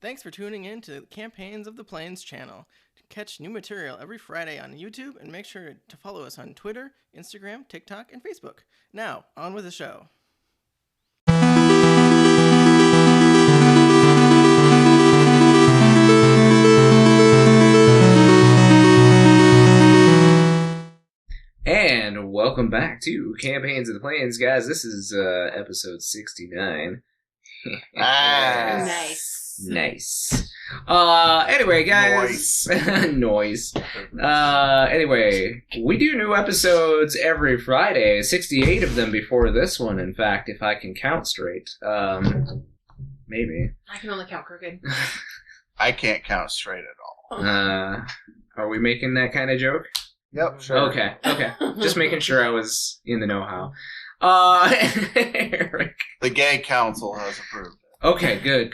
Thanks for tuning in to Campaigns of the Plains channel. Catch new material every Friday on YouTube and make sure to follow us on Twitter, Instagram, TikTok, and Facebook. Now, on with the show. And welcome back to Campaigns of the Plains, guys. This is episode 69. Nice. Anyway, guys. Noise. Anyway, we do new episodes every Friday. 68 of them before this one, in fact, if I can count straight. Maybe. I can only count crooked. I can't count straight at all. Are we making that kind of joke? Yep, sure. Okay. Just making sure I was in the know-how. Eric. The gay council has approved it. Okay, good.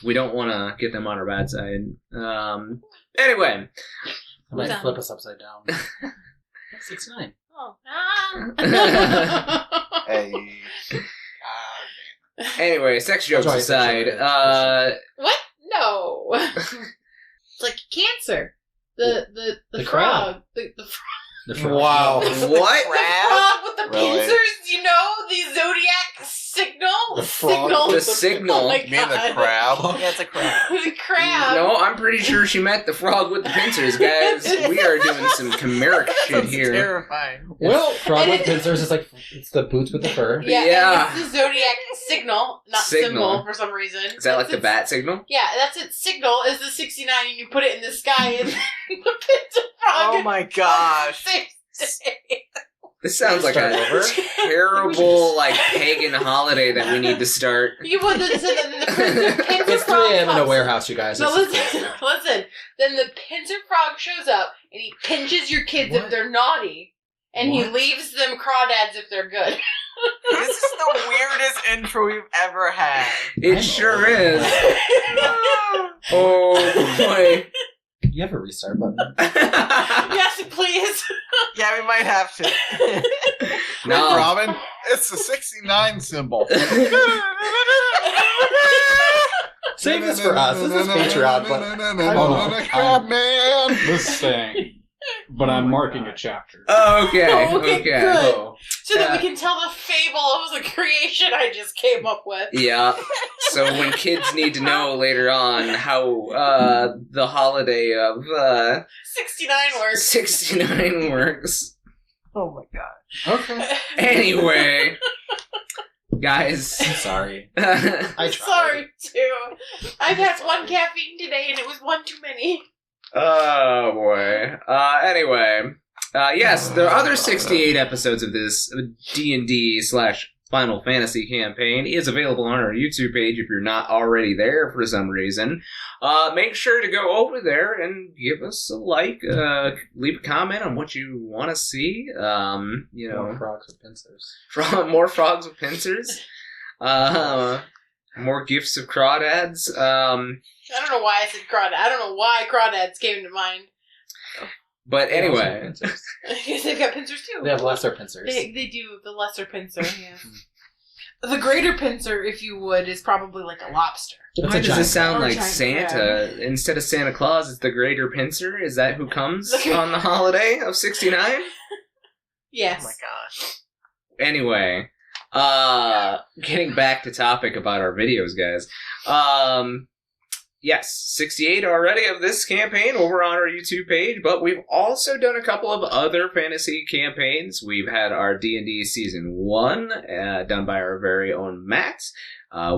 We don't want to get them on our bad side. Anyway. I might flip us upside down. 69. Oh. Hey. Anyway, sex jokes aside. What? No. It's like cancer. The crab. frog. The frog. Wow. What? The frog with the Really? pincers, you know? The zodiac signal? The frog. The signal. Oh my You mean the God. crab? Yeah, it's a crab. The crab. No, I'm pretty sure she meant the frog with the pincers, guys. We are doing some chimeric shit That's here. terrifying. Well, frog And with it's- pincers is like, it's the boots with the fur. Yeah. And it's the zodiac signal, not Signal. symbol for some reason. Is that like the its- bat signal? Yeah, that's its signal, is the 69, and you put it in the sky, and the pincer frog. Oh my gosh. This sounds like a Start over? terrible, like, pagan holiday that we need to start. You put this in, and the pincer It's 3 frog a.m. in a comes- warehouse, you guys. No, It's listen. Then the pincer frog shows up, and he pinches your kids What? if they're naughty, and he What? leaves them crawdads if they're good. This is the weirdest intro we've ever had. It I'm sure old. is. Oh, boy. You have a restart button. Yes, please. Yeah, we might have to. No. Robin, it's the 69 symbol. Save this for us. This is Patreon, but Crab man. This thing. But I'm marking a chapter. Okay. Okay, good. Oh. So that we can tell the fable of the creation I just came up with. Yeah. So when kids need to know later on how the holiday of 69 words. 69 works. Oh my god. Okay. Anyway, guys. I'm sorry. Oh I tried. Sorry, too. I've had one caffeine today, and it was one too many. boy. Anyway. Yes, there are other 68 episodes of this D&D / Final Fantasy campaign is available on our YouTube page if you're not already there for some reason. Make sure to go over there and give us a like, leave a comment on what you want to see. More frogs with pincers. More frogs with pincers. More gifts of crawdads. I don't know why I said crawdad. I don't know why crawdads came to mind. But anyway. Pincers. Because they've got pincers, too. They have lesser pincers. They do, the lesser pincer, yeah. The greater pincer, if you would, is probably like a lobster. It's Why a does giant this sound crab. like Or giant Santa? crab. Instead of Santa Claus, it's the greater pincer? Is that who comes on the holiday of 69? Yes. Oh my gosh. Anyway, getting back to topic about our videos, guys. Yes, 68 already of this campaign over on our YouTube page, but we've also done a couple of other fantasy campaigns. We've had our D&D Season 1, done by our very own Matt.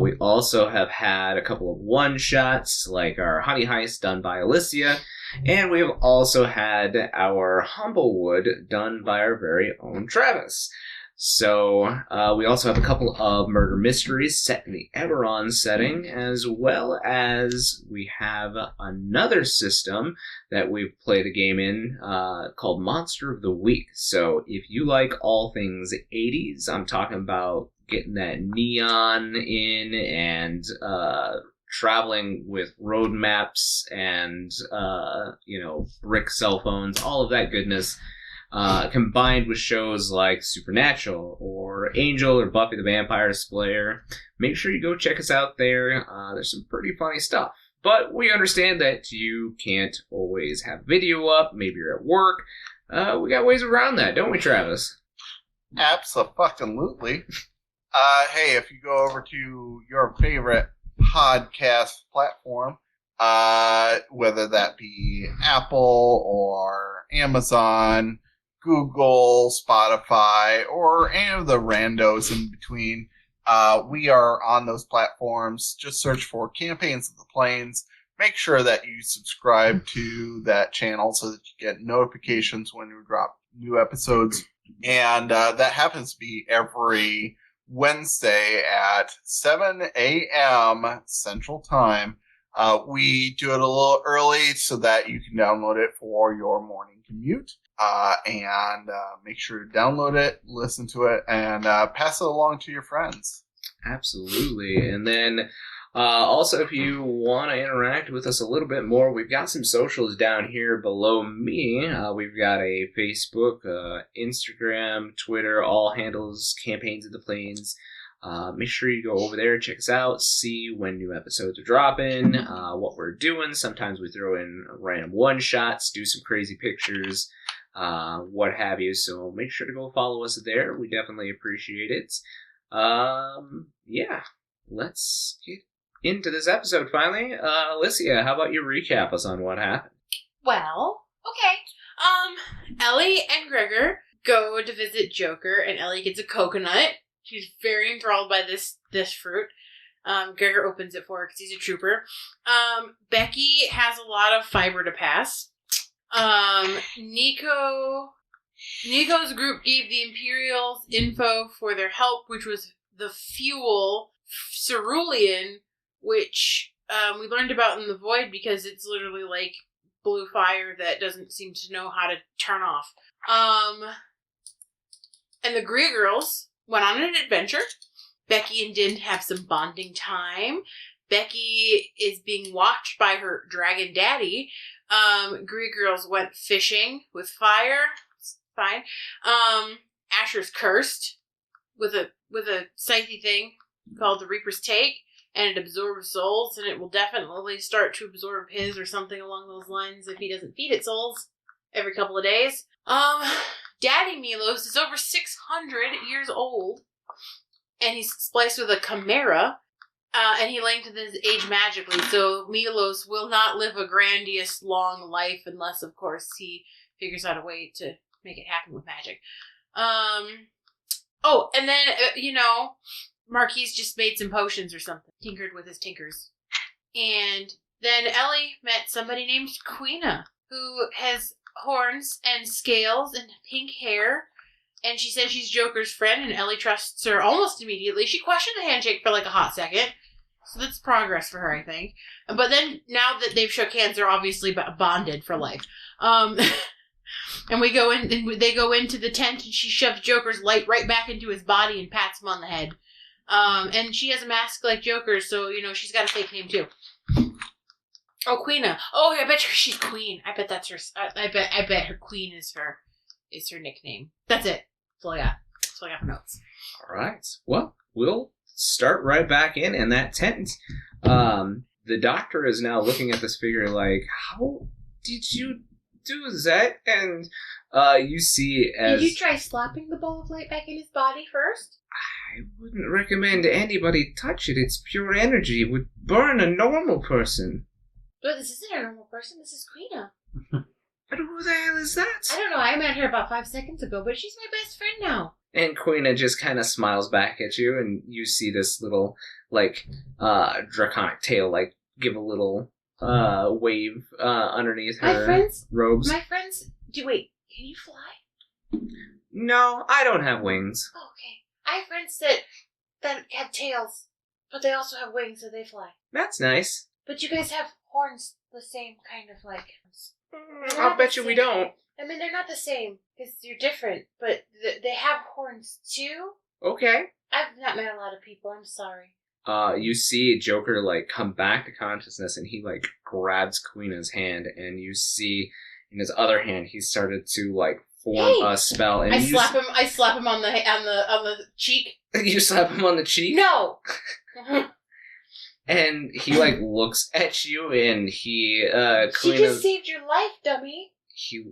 We also have had a couple of one-shots, like our Honey Heist done by Alysia, and we have also had our Humblewood done by our very own Travis. So, we also have a couple of murder mysteries set in the Eberron setting, as well as we have another system that we've played a game in called Monster of the Week. So, if you like all things 80s, I'm talking about getting that neon in and traveling with road maps and, brick cell phones, all of that goodness. combined with shows like Supernatural or Angel or Buffy the Vampire Slayer. Make sure you go check us out there. There's some pretty funny stuff. But we understand that you can't always have video up. Maybe you're at work. We got ways around that, don't we, Travis? Absolutely. Hey, if you go over to your favorite podcast platform, whether that be Apple or Amazon, Google, Spotify, or any of the randos in between, we are on those platforms. Just search for Campaigns of the Plains. Make sure that you subscribe to that channel so that you get notifications when we drop new episodes. And that happens to be every Wednesday at 7 a.m. Central Time. We do it a little early so that you can download it for your morning commute. And make sure to download it, listen to it, and pass it along to your friends. Absolutely. And then also, if you want to interact with us a little bit more, we've got some socials down here below me. We've got a Facebook, Instagram, Twitter, all handles Campaigns of the Plains. Make sure you go over there, check us out, see when new episodes are dropping, what we're doing. Sometimes we throw in random one-shots, do some crazy pictures, what have you. So make sure to go follow us there. We definitely appreciate it. Yeah, let's get into this episode finally. Alysia, how about you recap us on what happened? Well, okay. Ellie and Gregor go to visit Joker, and Ellie gets a coconut. She's very enthralled by this fruit. Gregor opens it for her because he's a trooper. Becky has a lot of fiber to pass. Nico's group gave the Imperials info for their help, which was the fuel cerulean, which we learned about in the Void because it's literally like blue fire that doesn't seem to know how to turn off. And the Greer girls went on an adventure. Becky and Din have some bonding time. Becky is being watched by her dragon daddy. Greer girls went fishing with fire. It's fine. Asher's cursed with a scythe thing called the Reaper's Take, and it absorbs souls, and it will definitely start to absorb his or something along those lines if he doesn't feed it souls every couple of days. Daddy Milos is over 600 years old, and he's spliced with a chimera, and he lengthened his age magically, so Milos will not live a grandiose, long life unless, of course, he figures out a way to make it happen with magic. Oh, and then, Marquies just made some potions or something, tinkered with his tinkers. And then Ellie met somebody named Queena, who has horns and scales and pink hair, and she says she's Joker's friend, and Ellie trusts her almost immediately. She questioned the handshake for like a hot second, so that's progress for her, I think. But then, now that they've shook hands, they're obviously bonded for life. And we go in, and they go into the tent, and she shoves Joker's light right back into his body and pats him on the head. And she has a mask like Joker's, so, she's got a fake name, too. Oh, Queena. Oh, I bet she's Queen. I bet that's her. I bet her Queen is her nickname. That's it. That's all I got. That's all I got for notes. All right. Well, we'll start right back in that tent. The doctor is now looking at this figure like, how did you do that? And you see as... Did you try slapping the ball of light back in his body first? I wouldn't recommend anybody touch it. It's pure energy. It would burn a normal person. But this isn't a normal person. This is Queena. But who the hell is that? I don't know. I met her about 5 seconds ago, but she's my best friend now. And Queena just kind of smiles back at you, and you see this little, draconic tail, give a little wave underneath her robes. My friends... Wait, can you fly? No, I don't have wings. Oh, okay. I have friends that have tails, but they also have wings, so they fly. That's nice. But you guys have horns the same kind of I'll bet you we don't. I mean, they're not the same, because you're different, but they have horns too? Okay. I've not met a lot of people, I'm sorry. You see Joker, come back to consciousness, and he, grabs Queena's hand, and you see in his other hand he started to, perform a spell, and I slap him. I slap him on the cheek. You slap him on the cheek. No. And he looks at you, and he She just saved your life, dummy. He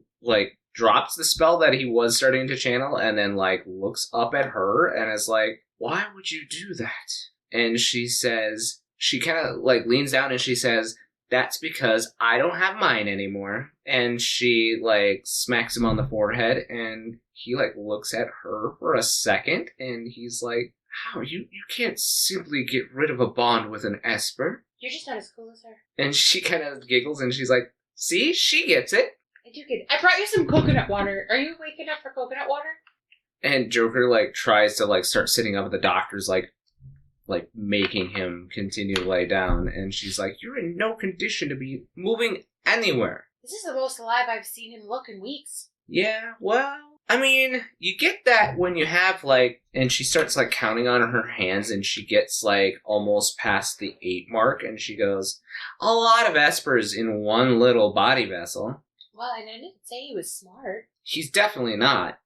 drops the spell that he was starting to channel, and then looks up at her and is like, "Why would you do that?" And she says, she kind of leans down and she says, "That's because I don't have mine anymore." And she smacks him on the forehead, and he looks at her for a second, and he's like, "How? You can't simply get rid of a bond with an Esper." You're just not as cool as her. And she kind of giggles, and she's like, "See, she gets it." I do get it. I brought you some coconut water. Are you waking up for coconut water? And Joker tries to start sitting up, and the doctor's making him continue to lay down, and she's like, "You're in no condition to be moving anywhere." This is the most alive I've seen him look in weeks. Yeah, well, I mean, you get that when you have and she starts counting on her hands, and she gets almost past the 8 mark, and she goes, "A lot of Espers in one little body vessel." Well, and I didn't say he was smart. He's definitely not.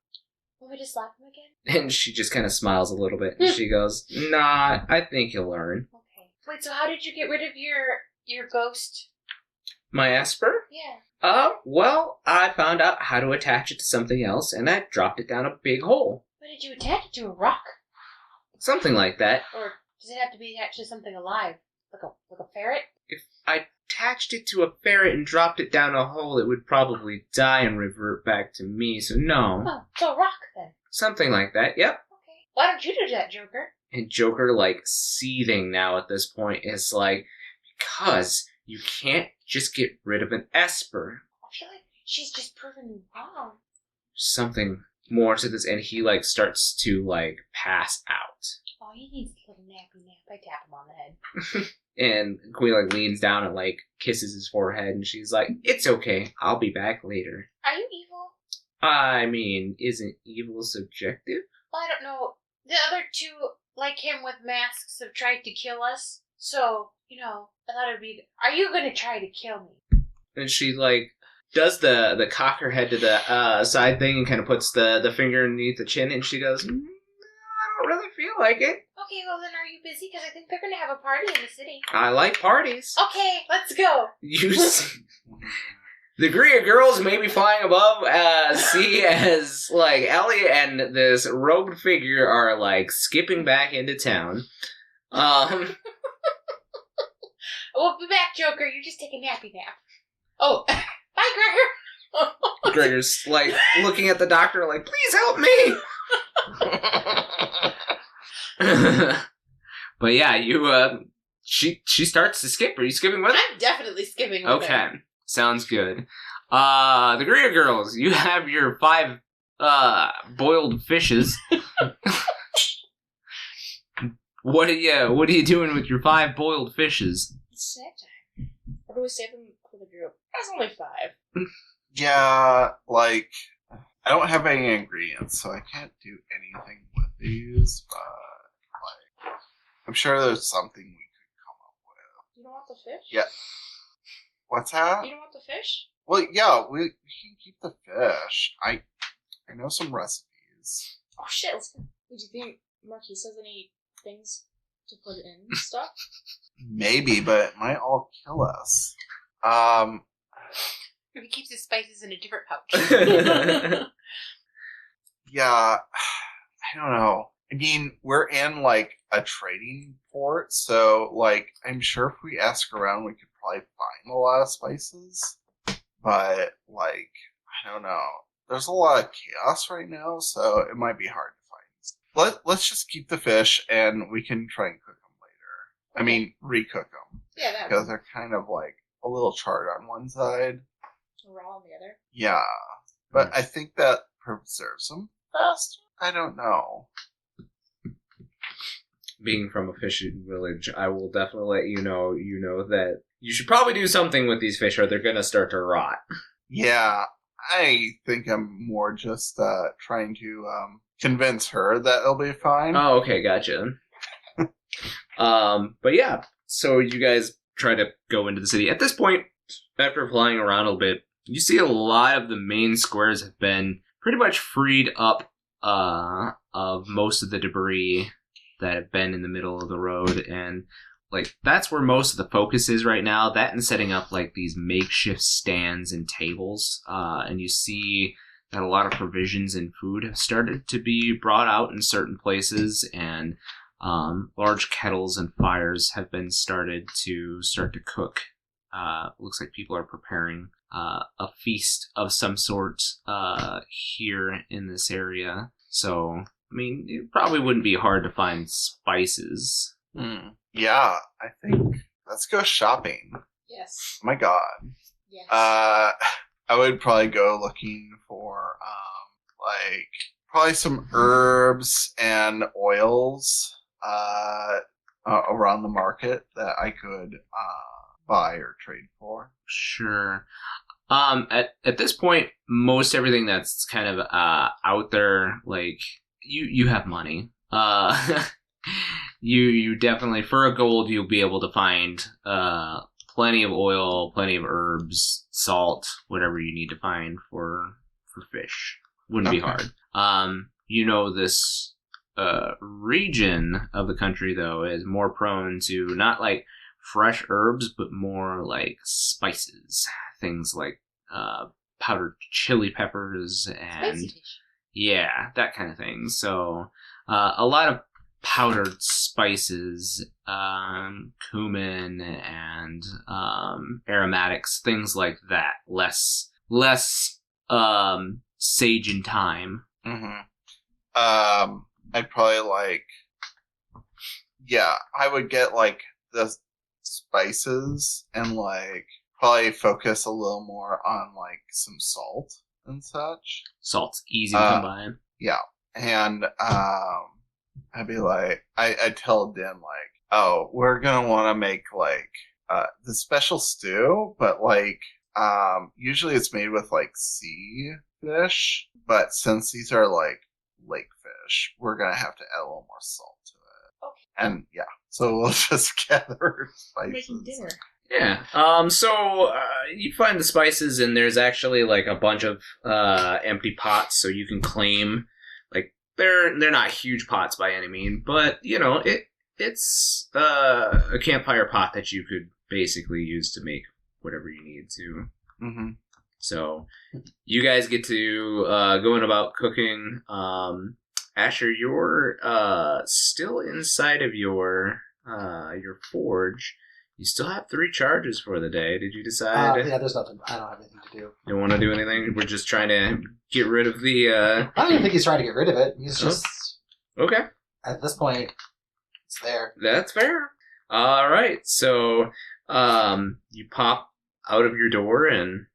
Want me to slap him again? And she just kind of smiles a little bit, and she goes, "Nah, I think you'll learn." Okay. Wait, so how did you get rid of your ghost? My Esper? Yeah. Well, I found out how to attach it to something else, and I dropped it down a big hole. What did you attach it to? A rock? Something like that. Or does it have to be attached to something alive? Like a ferret? If I attached it to a ferret and dropped it down a hole, it would probably die and revert back to me, so no. Oh, so a rock then. Something like that, yep. Okay. Why don't you do that, Joker? And Joker, seething now at this point, is because you can't just get rid of an Esper. I feel like she's just proven me wrong. Something more to this, and he, starts to, pass out. Oh, he needs a little nappy nap. I tap him on the head. And Queen, leans down and, kisses his forehead, and she's like, "It's okay. I'll be back later." Are you evil? I mean, isn't evil subjective? Well, I don't know. The other two, like him with masks, have tried to kill us. So, I thought it'd be... Are you going to try to kill me? And she, does the cock her head to the side thing and kind of puts the finger underneath the chin, and she goes, "I don't really feel like it." Okay, well then are you busy? Because I think they're going to have a party in the city. I like parties. Okay, let's go. You see... The Greer girls may be flying above, see as, Ellie and this robed figure are, skipping back into town. We'll be back, Joker. You just take a nappy nap. Oh, bye, Gregor. Gregor's, looking at the doctor "Please help me!" But yeah, you, she starts to skip. Are you skipping with her? I'm definitely skipping with her. Okay. Sounds good. The Greer girls, you have your 5, boiled fishes. What are you doing with your 5 boiled fishes? It's snack time. Or do we save them for the group? That's only 5. Yeah, I don't have any ingredients, so I can't do anything with these, but, I'm sure there's something we could come up with. You don't want the fish? Yeah. What's that? You don't want the fish? Well, yeah, we can keep the fish. I know some recipes. Oh shit, let's go. Do you think Marquies has any things to put in stuff? Maybe, but it might all kill us. He keeps his spices in a different pouch. Yeah, I don't know. I mean, we're in, a trading port, so, I'm sure if we ask around, we could probably find a lot of spices. But, I don't know. There's a lot of chaos right now, so it might be hard to find. Let's just keep the fish, and we can try and cook them later. I mean, recook them. Yeah, that Because they're kind of, a little charred on one side. raw on the other. Yeah. But I think that preserves them faster? I don't know. Being from a fishing village, I will definitely let you know that you should probably do something with these fish or they're going to start to rot. Yeah, I think I'm more just trying to convince her that it'll be fine. Oh, okay, gotcha. But yeah, so you guys try to go into the city. At this point, after flying around a bit, you see a lot of the main squares have been pretty much freed up of most of the debris that have been in the middle of the road, and like that's where most of the focus is right now. That and setting up like these makeshift stands and tables, and you see that a lot of provisions and food have started to be brought out in certain places, and large kettles and fires have been started to cook. Looks like people are preparing a feast of some sort here in this area. So, I mean, it probably wouldn't be hard to find spices. Yeah, I think let's go shopping. Yes. Oh my God. Yes. I would probably go looking for like probably some herbs and oils around the market that I could buy or trade for. Sure. At this point, most everything that's kind of out there, like you have money. You definitely, for a gold, you'll be able to find plenty of oil, plenty of herbs, salt, whatever you need to find for fish. Wouldn't be hard. This region of the country, though, is more prone to not like fresh herbs, but more like spices. Things like powdered chili peppers and yeah, that kind of thing. So a lot of powdered spices, cumin and aromatics, things like that. Less sage and thyme. I'd probably I would get like the spices and like probably focus a little more on like some salt and such. Salt's easy to come by. Yeah. And I'd be like, I'd tell Dim like, oh, we're gonna want to make like the special stew, but like usually it's made with like sea fish, but since these are like lake fish, we're gonna have to add a little more salt to it. Okay. And yeah, so we'll just gather spices. Making dinner. Yeah. So you find the spices, and there's actually like a bunch of empty pots, so you can claim like they're not huge pots by any means, but it's a campfire pot that you could basically use to make whatever you need to. Mm-hmm. So you guys get to going about cooking. Asher, you're still inside of your forge. You still have 3 charges for the day. Did you decide? Yeah, there's nothing. I don't have anything to do. You don't want to do anything? We're just trying to get rid of the... I don't even think he's trying to get rid of it. He's just... Okay. At this point, it's there. That's fair. All right. So you pop out of your door and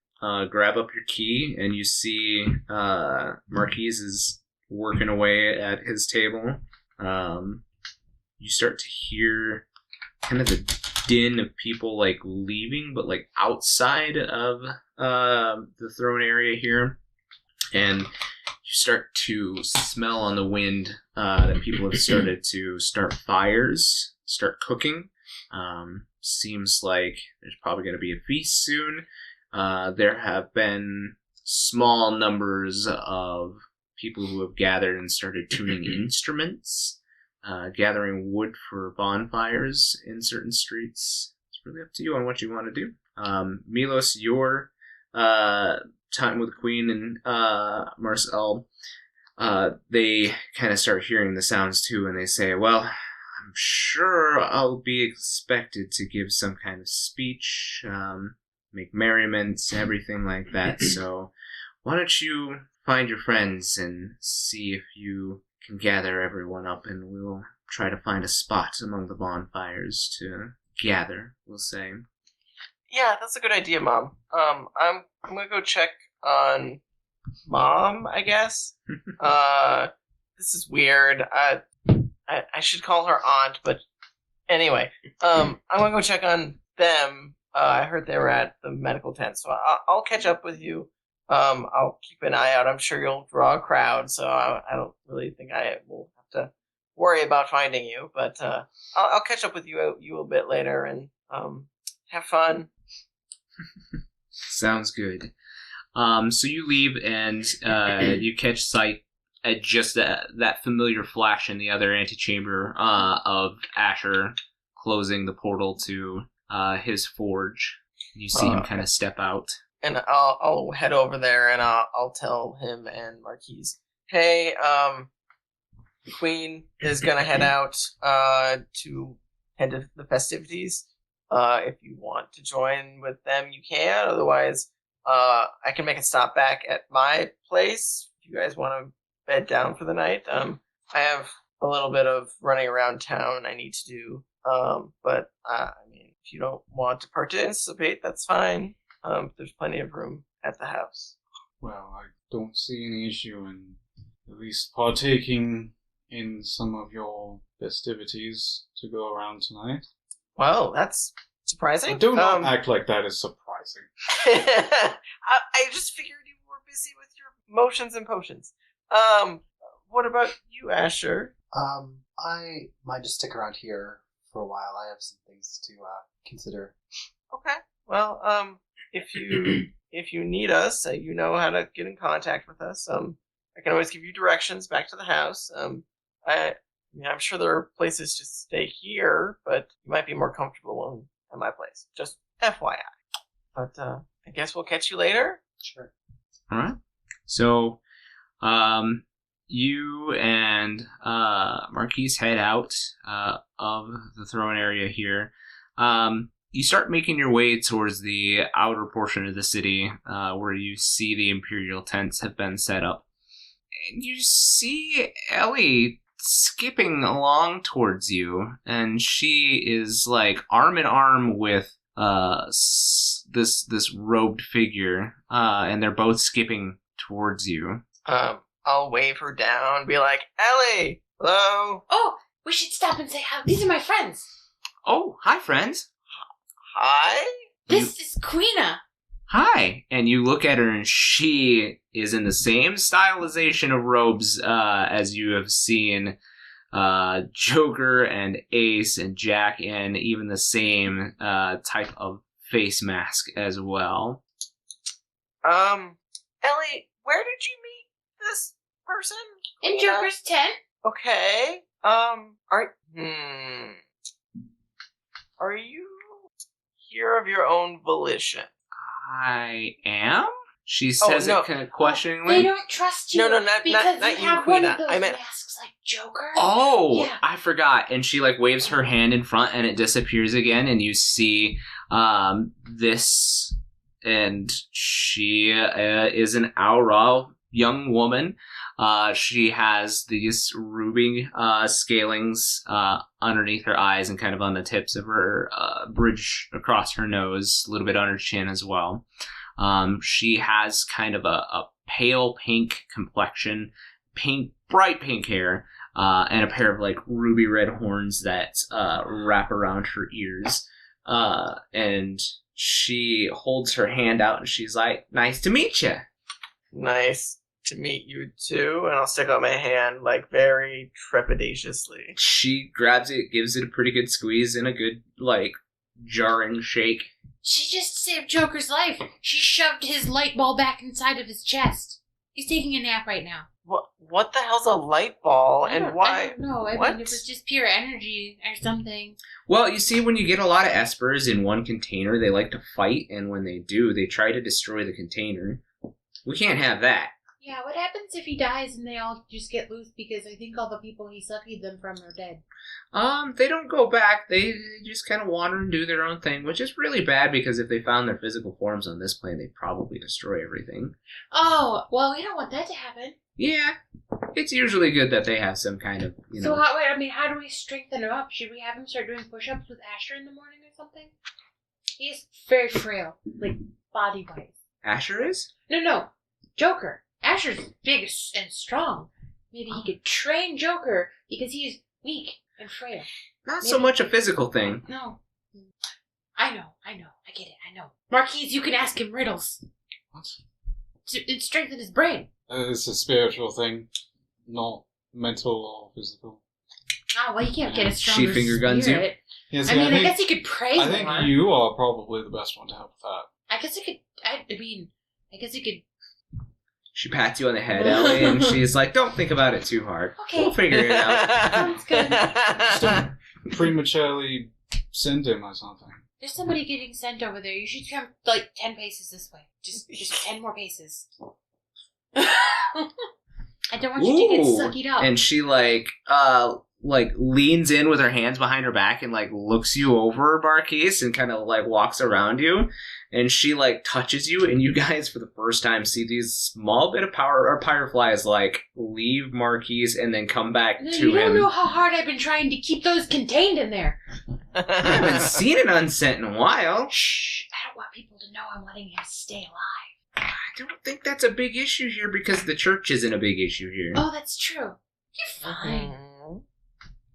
grab up your key, and you see Marquies is working away at his table. You start to hear kind of the din of people like leaving, but like outside of the throne area here, and you start to smell on the wind that people have started to start fires, start cooking. Seems like there's probably going to be a feast soon. There have been small numbers of people who have gathered and started tuning instruments. Gathering wood for bonfires in certain streets. It's really up to you on what you want to do. Milos, your time with the Queen and Marcel, they kind of start hearing the sounds too, and they say, well, I'm sure I'll be expected to give some kind of speech, make merriments, everything like that, so why don't you find your friends and see if you can gather everyone up, and we'll try to find a spot among the bonfires to gather, we'll say. Yeah, that's a good idea, Mom. I'm gonna go check on Mom, I guess. This is weird. I should call her aunt, but anyway, I'm gonna go check on them. I heard they were at the medical tent, so I'll catch up with you. I'll keep an eye out. I'm sure you'll draw a crowd, so I don't really think I will have to worry about finding you. But I'll catch up with you a bit later and have fun. Sounds good. So you leave, and you catch sight at just that familiar flash in the other antechamber of Asher closing the portal to his forge. You see him kind of step out. And I'll head over there and I'll tell him and Marquies, hey, Queen is gonna head out to head to the festivities. If you want to join with them, you can. Otherwise, I can make a stop back at my place if you guys want to bed down for the night. I have a little bit of running around town I need to do. But I mean, if you don't want to participate, that's fine. There's plenty of room at the house. Well, I don't see any issue in at least partaking in some of your festivities to go around tonight. Well, that's surprising. Do not act like that is surprising. I just figured you were busy with your motions and potions. What about you, Asher? I might just stick around here for a while. I have some things to consider. Okay. Well, if you need us, you know how to get in contact with us. I can always give you directions back to the house. I mean, I'm sure there are places to stay here, but you might be more comfortable at my place. Just FYI. But I guess we'll catch you later. Sure. All right. So, you and Marquies head out of the throne area here. You start making your way towards the outer portion of the city, where you see the Imperial tents have been set up. And you see Ellie skipping along towards you, and she is like arm in arm with this robed figure, and they're both skipping towards you. I'll wave her down, be like, Ellie, hello. Oh, we should stop and say hi. These are my friends. Oh, hi, friends. Hi. This is Queena. Hi. And you look at her, and she is in the same stylization of robes as you have seen Joker and Ace and Jack in, even the same type of face mask as well. Ellie, where did you meet this person? In Queena? Joker's tent. Okay. Are you here of your own volition? I am? She says it kind of questioningly. They don't trust you. No, not because you, have one Queena. of those I meant masks like Joker. Oh, yeah. I forgot. And she waves her hand in front, and it disappears again, and you see this, and she is an Aura young woman. She has these ruby scalings underneath her eyes and kind of on the tips of her bridge across her nose, a little bit on her chin as well. She has kind of a pale pink complexion, bright pink hair, and a pair of ruby red horns that wrap around her ears. And she holds her hand out and she's like, "Nice to meet you." Nice to meet you too. And I'll stick out my hand very trepidatiously. She grabs it, gives it a pretty good squeeze and a good jarring shake. She just saved Joker's life. She shoved his light ball back inside of his chest. He's taking a nap right now. What the hell's a light ball and why? I don't know. I mean, it was just pure energy or something. Well, you see, when you get a lot of espers in one container, they like to fight, and when they do, they try to destroy the container. We can't have that. Yeah, what happens if he dies and they all just get loose because I think all the people he suckied them from are dead? They don't go back. They just kind of wander and do their own thing, which is really bad because if they found their physical forms on this plane, they'd probably destroy everything. Oh, well, we don't want that to happen. Yeah, it's usually good that they have some kind of, So, how do we strengthen him up? Should we have him start doing push-ups with Asher in the morning or something? He's very frail, body-wise. Asher is? No. Joker. Asher's big and strong. Maybe he could train Joker because he's weak and frail. Not so much a physical thing. No. I know. I get it. I know. Marquies, you can ask him riddles. What? To strengthen his brain. It's a spiritual thing, not mental or physical. Oh, well, you can't get a stronger She finger guns you? spirit. Yeah, I mean, I guess you could pray I think more. you are probably the best one to help with that. I guess I could. I mean, I guess you could... She pats you on the head, Ellie, and she's like, don't think about it too hard. Okay. We'll figure it out. Sounds good. Just prematurely send him or something. There's somebody getting sent over there. You should come, like, 10 paces this way. Just 10 more paces. I don't want you to get sucked up. And she, like leans in with her hands behind her back and, like, looks you over, Marquies, and kind of, like, walks around you. And she, like, touches you, and you guys, for the first time, see these small bit of fireflies, like, leave Marquies and then come back to him. You don't know how hard I've been trying to keep those contained in there. I haven't seen an unsent in a while. Shh. I don't want people to know I'm letting him stay alive. I don't think that's a big issue here because the church isn't a big issue here. Oh, that's true. You're fine.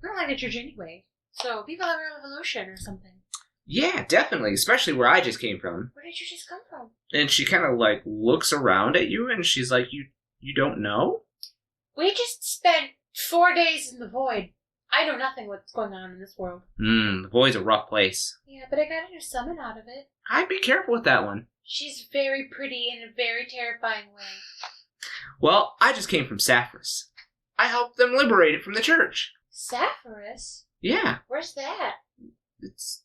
We don't like the church anyway. So, people have a revolution or something. Yeah, definitely. Especially where I just came from. Where did you just come from? And she kind of, like, looks around at you and she's like, you don't know? We just spent 4 days in the void. I know nothing what's going on in this world. The void's a rough place. Yeah, but I got a new summon out of it. I'd be careful with that one. She's very pretty in a very terrifying way. Well, I just came from Sapphiros. I helped them liberate it from the church. Sapphiros? Yeah. Where's that? It's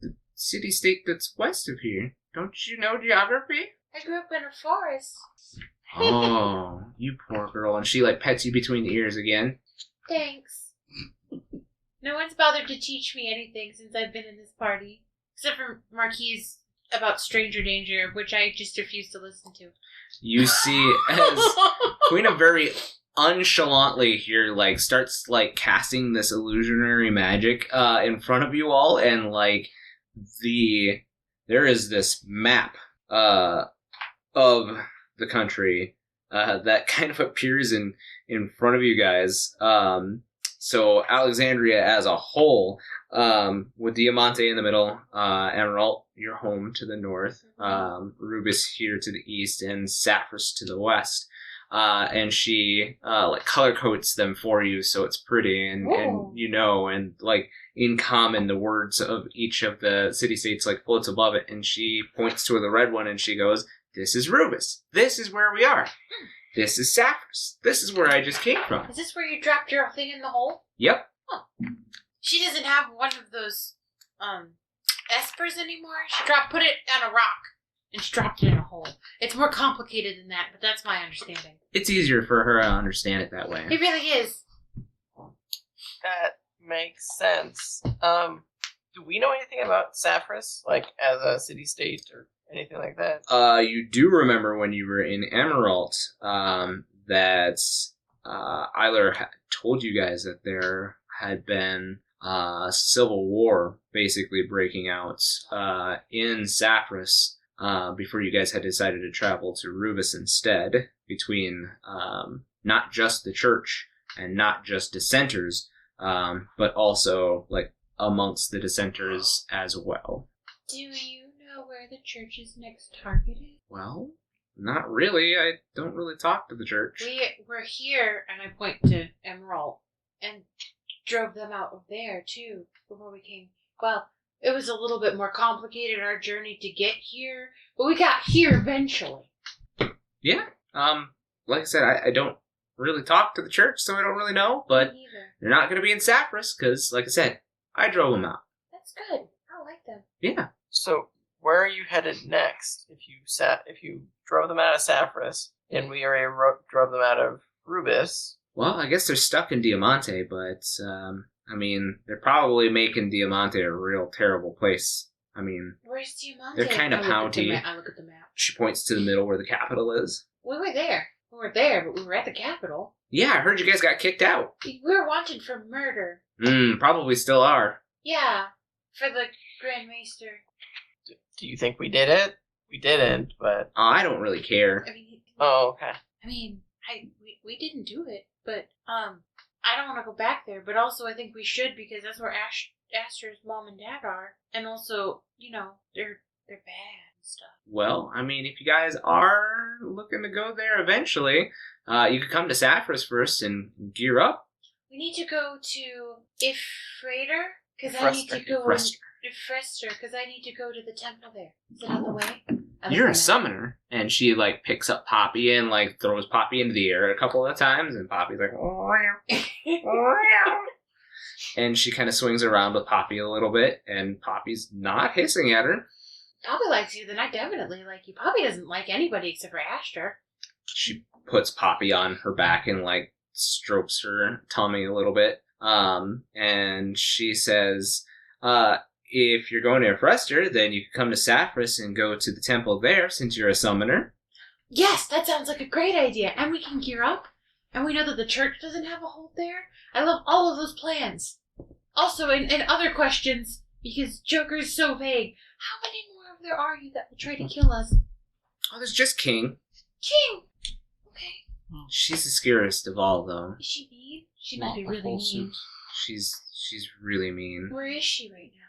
the city-state that's west of here. Don't you know geography? I grew up in a forest. Oh, you poor girl. And she, like, pets you between the ears again. Thanks. No one's bothered to teach me anything since I've been in this party. Except for Marquies about stranger danger, which I just refuse to listen to. You see, as Queen very nonchalantly here, like, starts, like, casting this illusionary magic in front of you all, and, like, there is this map of the country that kind of appears in front of you guys. So Alexandria as a whole, with Diamante in the middle, Emerald, your home to the north, Rubis here to the east, and Sapphiros to the west. And she like color coats them for you so it's pretty and you know, and like in common the words of each of the city-states like floats above it, and she points to the red one and she goes, "This is Rubis. This is where we are. This is Sapphiros. This is where I just came from." Is this where you dropped your thing in the hole? Yep. Oh. She doesn't have one of those espers anymore. She put it on a rock and she dropped it in a hole. It's more complicated than that, but that's my understanding. It's easier for her to understand it that way. It really is. That makes sense. Do we know anything about Sapphiros, like as a city-state or anything like that? You do remember when you were in Emerald, that Eiler told you guys that there had been civil war basically breaking out in Sapphiros before you guys had decided to travel to Rubis instead, between not just the church and not just dissenters, but also like amongst the dissenters as well. Do you know where the church's next target is? Well, not really. I don't really talk to the church. We were here, and I point to Emerald, and drove them out of there, too, before we came. Well, it was a little bit more complicated, our journey to get here, but we got here eventually. Yeah. Like I said, I don't really talk to the church, so I don't really know, but Me neither. they're not going to be in Sapphiros, because, like I said, I drove them out. That's good. I like them. Yeah. So where are you headed next? If you drove them out of Sapphiros and we drove them out of Rubis. Well, I guess they're stuck in Diamante, but, I mean, they're probably making Diamante a real terrible place. I mean, Where's Diamante? they're kind of pouty. I look at the map. She points to the middle where the capital is. We were there. We were there, but we were at the Capitol. Yeah, I heard you guys got kicked out. We were wanted for murder. Probably still are. Yeah, for the Grand Maester. Do you think we did it? We didn't, but... I don't really care. I mean... Oh, okay. I mean, we didn't do it, but, I don't want to go back there, but also I think we should because that's where Aster's mom and dad are. And also, you know, they're bad and stuff. Well, I mean, if you guys are looking to go there eventually, you could come to Sapphiros first and gear up. We need to go to Ifrater, because I need to go... Frester, because I need to go to the temple there. Is it on the way? You're a summoner. And she, like, picks up Poppy and, like, throws Poppy into the air a couple of times. And Poppy's like, oh, and she kind of swings around with Poppy a little bit. And Poppy's not hissing at her. Poppy likes you, then I definitely like you. Poppy doesn't like anybody except for Asher. She puts Poppy on her back and, like, strokes her tummy a little bit. And she says, if you're going to Frester, then you can come to Sapphiros and go to the temple there, since you're a summoner. Yes, that sounds like a great idea. And we can gear up. And we know that the church doesn't have a hold there. I love all of those plans. Also, in other questions, because Joker's so vague, how many more of there are you that will try to kill us? Oh, there's just King. King! Okay. She's the scariest of all, though. Is she mean? She Not might be the really whole mean. suit. She's really mean. Where is she right now?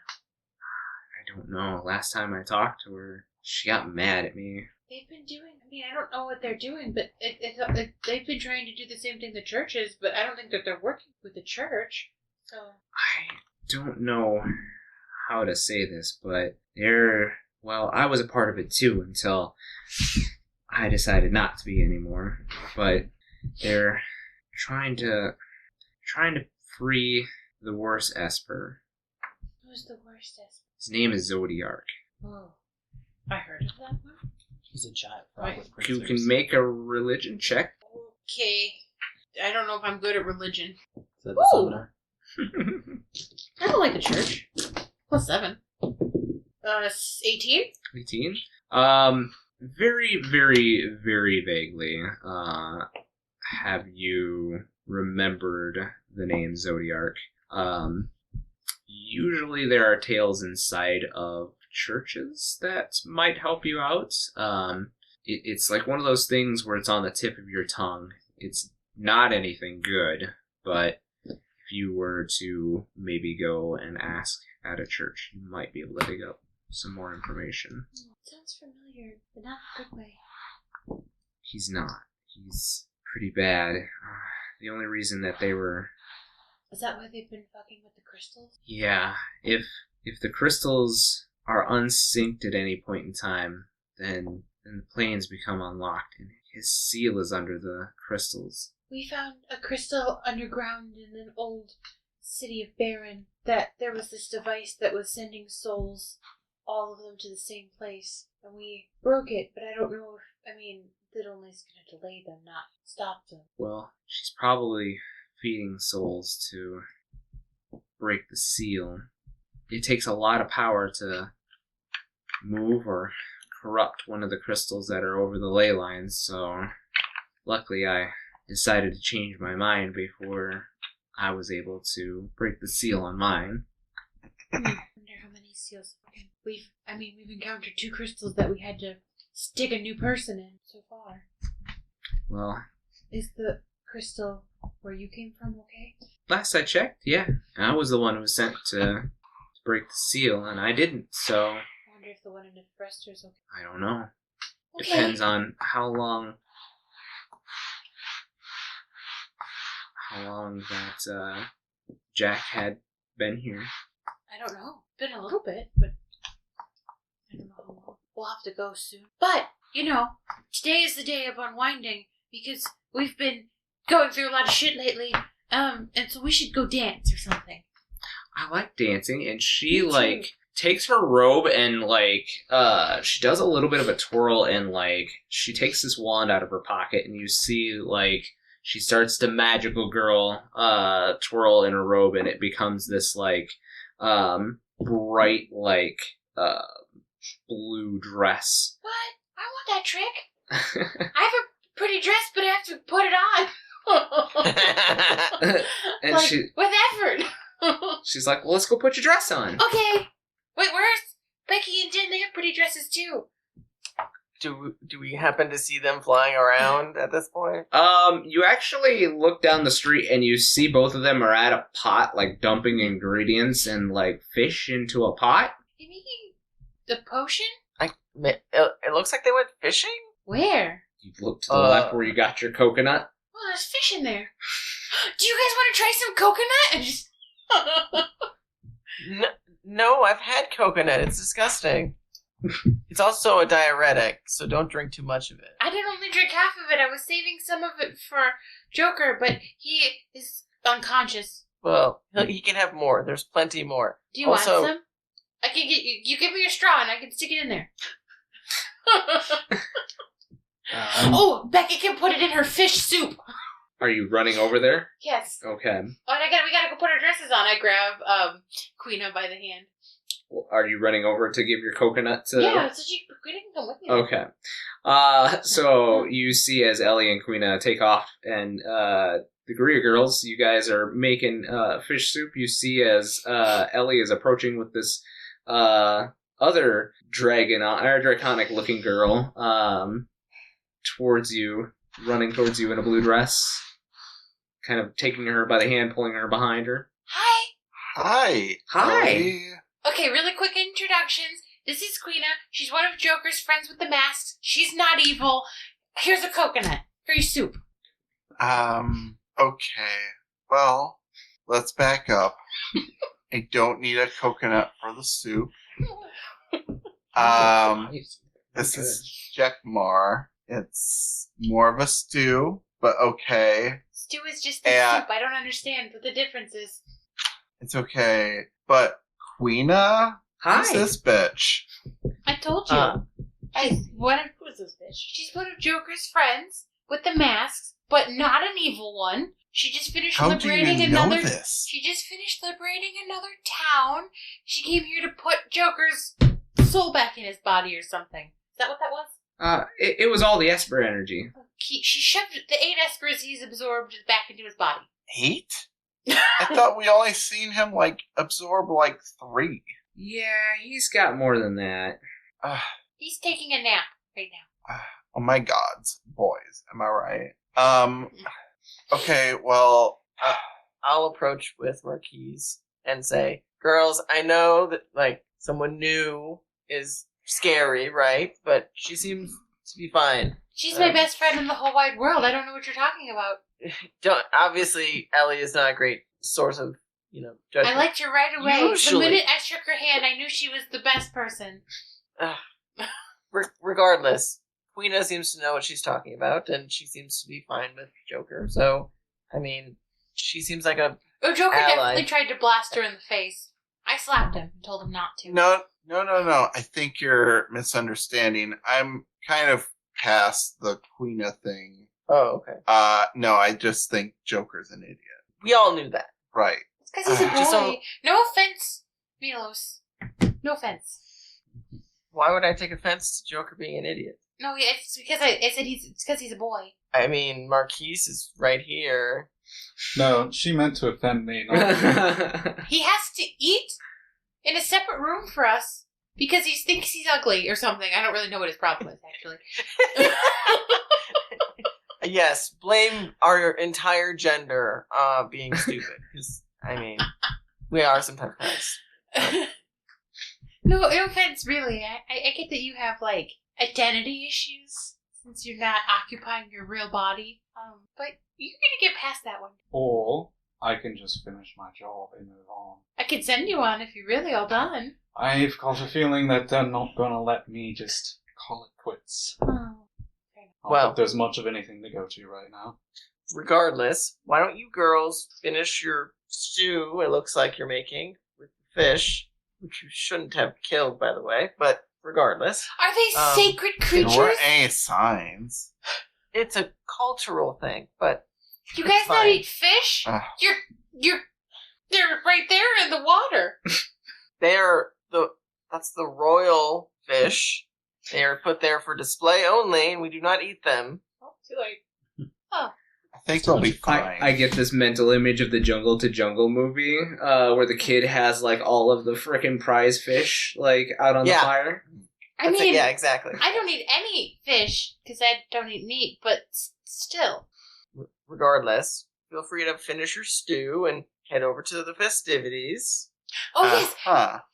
I don't know. Last time I talked to her, she got mad at me. They've been doing, I mean, I don't know what they're doing, but they've been trying to do the same thing the church is, but I don't think that they're working with the church. So I don't know how to say this, but well, I was a part of it too until I decided not to be anymore. But they're trying to free the worst Esper. who's the worst? His name is Zodiark. Oh, I heard of that one. He's a giant frog with You pincers. can make a religion check. Okay, I don't know if I'm good at religion. Is that the summoner? I don't like the church. +7. 18? 18. Very, very, very vaguely, have you remembered the name Zodiark. Usually there are tales inside of churches that might help you out. It's like one of those things where it's on the tip of your tongue. It's not anything good, but if you were to maybe go and ask at a church, you might be able to dig up some more information. Sounds familiar, but not in a good way. He's not. He's pretty bad. The only reason that they were... Is that why they've been fucking with the crystals? Yeah, if the crystals are unsynced at any point in time, then the planes become unlocked, and his seal is under the crystals. We found a crystal underground in an old city of Baron, that there was this device that was sending souls, all of them to the same place, and we broke it, but I don't know if, that only is going to delay them, not stop them. Well, she's probably feeding souls to break the seal. It takes a lot of power to move or corrupt one of the crystals that are over the ley lines, so luckily I decided to change my mind before I was able to break the seal on mine. I wonder how many seals we've encountered 2 crystals that we had to stick a new person in so far. Well, Is the crystal where you came from okay? last I checked, yeah. I was the one who was sent to break the seal, and I didn't, so I wonder if the one in the Frester's okay. I don't know. Okay. Depends on how long that Jack had been here. I don't know. Been a little bit, but I don't know how long. We'll have to go soon. But, today is the day of unwinding because we've been going through a lot of shit lately. And so we should go dance or something. I like dancing, and she, Me too. takes her robe and, she does a little bit of a twirl, and, she takes this wand out of her pocket, and you see, she starts to magical girl twirl in her robe, and it becomes this, bright, blue dress. What? I want that trick. I have a pretty dress, but I have to put it on. And with effort. she's like, well, let's go put your dress on. Okay. Wait, where's Becky and Jen? They have pretty dresses too. Do we happen to see them flying around at this point? You actually look down the street and you see both of them are at a pot, dumping ingredients and, fish into a pot. They making the potion? It looks like they went fishing? Where? You look to the left where you got your coconut. Well, there's fish in there. Do you guys want to try some coconut? And just... No, I've had coconut. It's disgusting. It's also a diuretic, so don't drink too much of it. I didn't only drink half of it. I was saving some of it for Joker, but he is unconscious. Well, he can have more. There's plenty more. Do you want some? I can get you. You give me your straw, and I can stick it in there. Oh, Becky can put it in her fish soup. Are you running over there? Yes. Okay. Oh, and we gotta go put our dresses on. I grab Queena by the hand. Are you running over to give your coconut to... Yeah, so Queena can come with me. Okay. So you see as Ellie and Queena take off, and the Greer girls, you guys are making fish soup. You see as Ellie is approaching with this other draconic-looking girl towards you, running towards you in a blue dress, kind of taking her by the hand, pulling her behind her. Hi. Hi. Okay, really quick introductions. This is Queena. She's one of Joker's friends with the masks. She's not evil. Here's a coconut for your soup. Okay. Well, let's back up. I don't need a coconut for the soup. This is Jekmar. It's more of a stew, but okay. Stew is just the soup. I don't understand what the difference is. It's okay. But Queena? Hi. Who's this bitch? I told you. Who is this bitch? She's one of Joker's friends with the masks, but not an evil one. She just finished liberating another. She just finished liberating another town. She came here to put Joker's soul back in his body or something. Is that what that was? It was all the Esper energy. She shoved the 8 Espers he's absorbed back into his body. 8? I thought we only seen him, absorb, 3. Yeah, he's got more than that. He's taking a nap right now. Oh my gods, boys, am I right? Okay, well... I'll approach with Marquies and say, girls, I know that, someone new is scary, right? But she seems to be fine. She's my best friend in the whole wide world. I don't know what you're talking about. Obviously, Ellie is not a great source of, judgment. I liked her right away. Usually. The minute I shook her hand, I knew she was the best person. Regardless, Queena seems to know what she's talking about, and she seems to be fine with Joker. So, she seems like a Joker ally. definitely tried to blast her in the face. I slapped him and told him not to. No. I think you're misunderstanding. I'm kind of past the Queena thing. Oh, okay. No, I just think Joker's an idiot. We all knew that. Right. It's because he's a boy. No offense, Milos. No offense. Why would I take offense to Joker being an idiot? No, it's because I said it's because he's a boy. Marquies is right here. No, she meant to offend me. Not He has to eat in a separate room for us because he thinks he's ugly or something. I don't really know what his problem is, actually. Yes, blame our entire gender being stupid. Because, we are sometimes nice. No offense, really. I get that you have, identity issues since you're not occupying your real body. But you're gonna get past that one. or I can just finish my job and move on. I could send you on if you're really all done. I've got a feeling that they're not gonna let me just call it quits. Well, there's much of anything to go to right now. Regardless, why don't you girls finish your stew, it looks like you're making, with fish, which you shouldn't have killed, by the way, but regardless. Are they sacred There creatures? weren't any signs. It's a cultural thing, but You guys it's not fine. eat fish? They're right there in the water. That's the royal fish. They are put there for display only, and we do not eat them. Oh, too late. Oh. I think they'll be fine. I get this mental image of the Jungle to Jungle movie, where the kid has all of the frickin' prize fish out on the fire. I mean, yeah, exactly. I don't eat any fish because I don't eat meat, but still. Regardless, feel free to finish your stew and head over to the festivities. Oh, yes.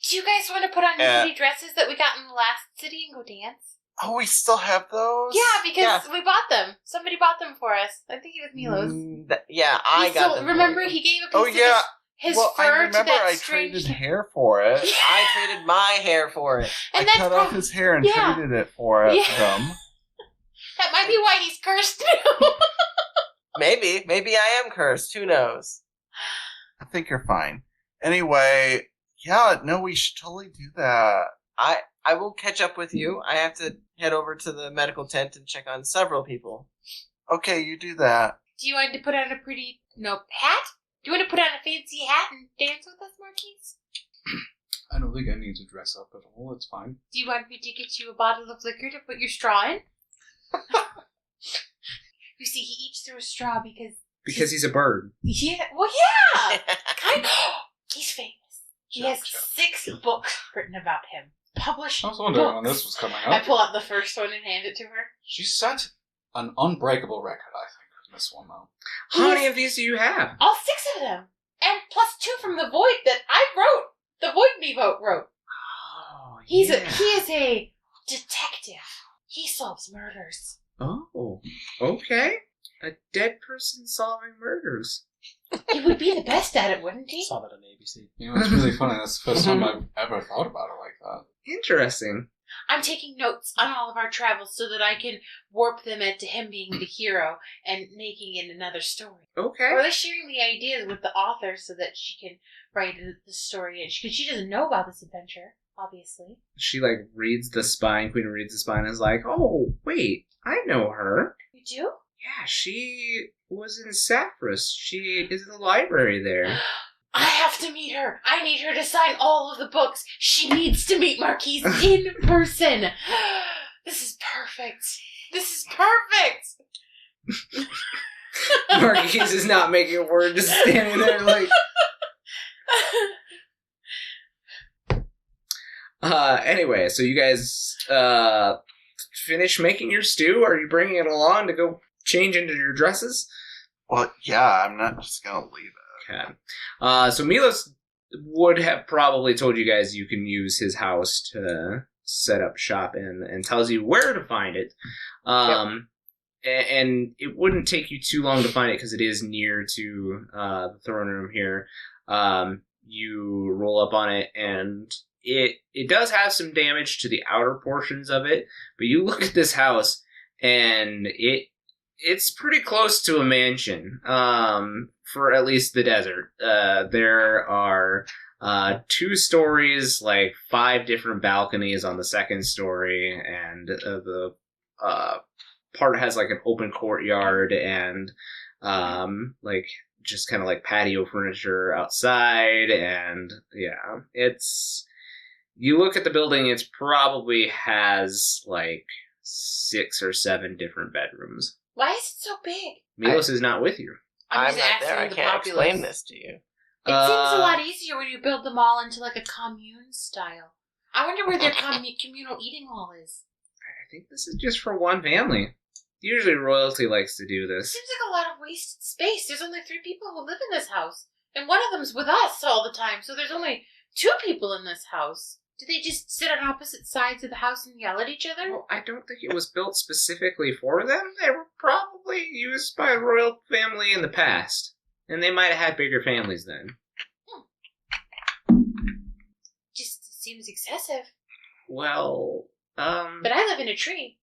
Do you guys want to put on your pretty dresses that we got in the last city and go dance? Oh, we still have those? Yeah, because we bought them. Somebody bought them for us. I think it was Milos. I got them. Remember, he gave a piece of his Well, I fur to remember that I strange... traded hair for it. I traded my hair for it. And I that's cut off prob- his hair and Yeah. traded it for it. Yeah. That might be why he's cursed too. Maybe. Maybe I am cursed. Who knows? I think you're fine. Anyway, yeah, no, we should totally do that. I will catch up with you. I have to head over to the medical tent and check on several people. Okay, you do that. Do you want to put on a pretty hat? Do you want to put on a fancy hat and dance with us, Marquies? I don't think I need to dress up at all. It's fine. Do you want me to get you a bottle of liquor to put your straw in? You see, he eats through a straw Because he's a bird. Yeah, well, yeah! Kind of. He's famous. He has 6 books written about him. Published I was wondering when books. this was coming I up. pull out the first one and hand it to her. She set an unbreakable record, I think, with this one, though. How many of these do you have? All 6 of them. And plus 2 from the Void that I wrote. The Void me wrote. Oh, He is a detective. He solves murders. Oh, okay. A dead person solving murders. He would be the best at it, wouldn't he? Saw that on ABC. You know, it's really funny. That's the first time I've ever thought about it like that. Interesting. I'm taking notes on all of our travels so that I can warp them into him being the hero and making it another story. Okay. Or at least sharing the ideas with the author so that she can write the story. Because she doesn't know about this adventure, obviously. She, reads the spine. Queen reads the spine and is like, oh, wait, I know her. You do? Yeah, she was in Sapphiros. She is in the library there. I have to meet her. I need her to sign all of the books. She needs to meet Marquies in person. This is perfect. This is perfect. Marquies is not making a word, just standing there like... Anyway, so you guys finish making your stew? Are you bringing it along to go change into your dresses? Well, yeah, I'm not just gonna leave it. Okay. So Milos would have probably told you guys you can use his house to set up shop in and tells you where to find it. And it wouldn't take you too long to find it because it is near to the throne room here. You roll up on it and it does have some damage to the outer portions of it, but you look at this house and it's pretty close to a mansion, for at least the desert. There are 2 stories, 5 different balconies on the second story, and the part has an open courtyard and just kind of patio furniture outside, and yeah, you look at the building, it probably has 6 or 7 different bedrooms. Why is it so big? Milos is not with you. I'm just not there. I asking the can't populace. explain this to you. It seems a lot easier when you build them all into a commune style. I wonder where their communal eating hall is. I think this is just for one family. Usually royalty likes to do this. Seems like a lot of wasted space. There's only 3 people who live in this house. And one of them's with us all the time, so there's only 2 people in this house. Do they just sit on opposite sides of the house and yell at each other? Well, I don't think it was built specifically for them. They were probably used by a royal family in the past. And they might have had bigger families then. Just seems excessive. Well, But I live in a tree.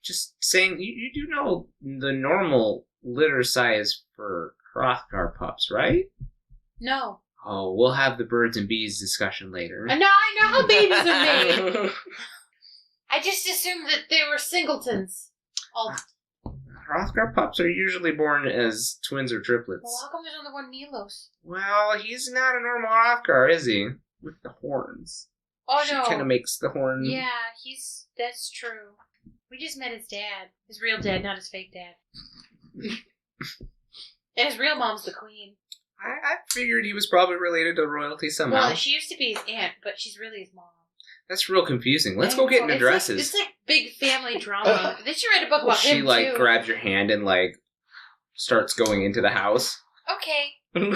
just saying, you do know the normal litter size for Hrothgar pups, right? No. Oh, we'll have the birds and bees discussion later. I know how babies are made. I just assumed that they were singletons. Hrothgar pups are usually born as twins or triplets. Well, how come there's only one Milos? Well, he's not a normal Hrothgar, is he? With the horns. Oh, She no. kind of makes the horn. Yeah, that's true. We just met his dad. His real dad, not his fake dad. And his real mom's the queen. I figured he was probably related to royalty somehow. Well, she used to be his aunt, but she's really his mom. That's real confusing. Let's go get into dresses. It's like big family drama. They should write a book about She him, too. grabs your hand and starts going into the house. Okay.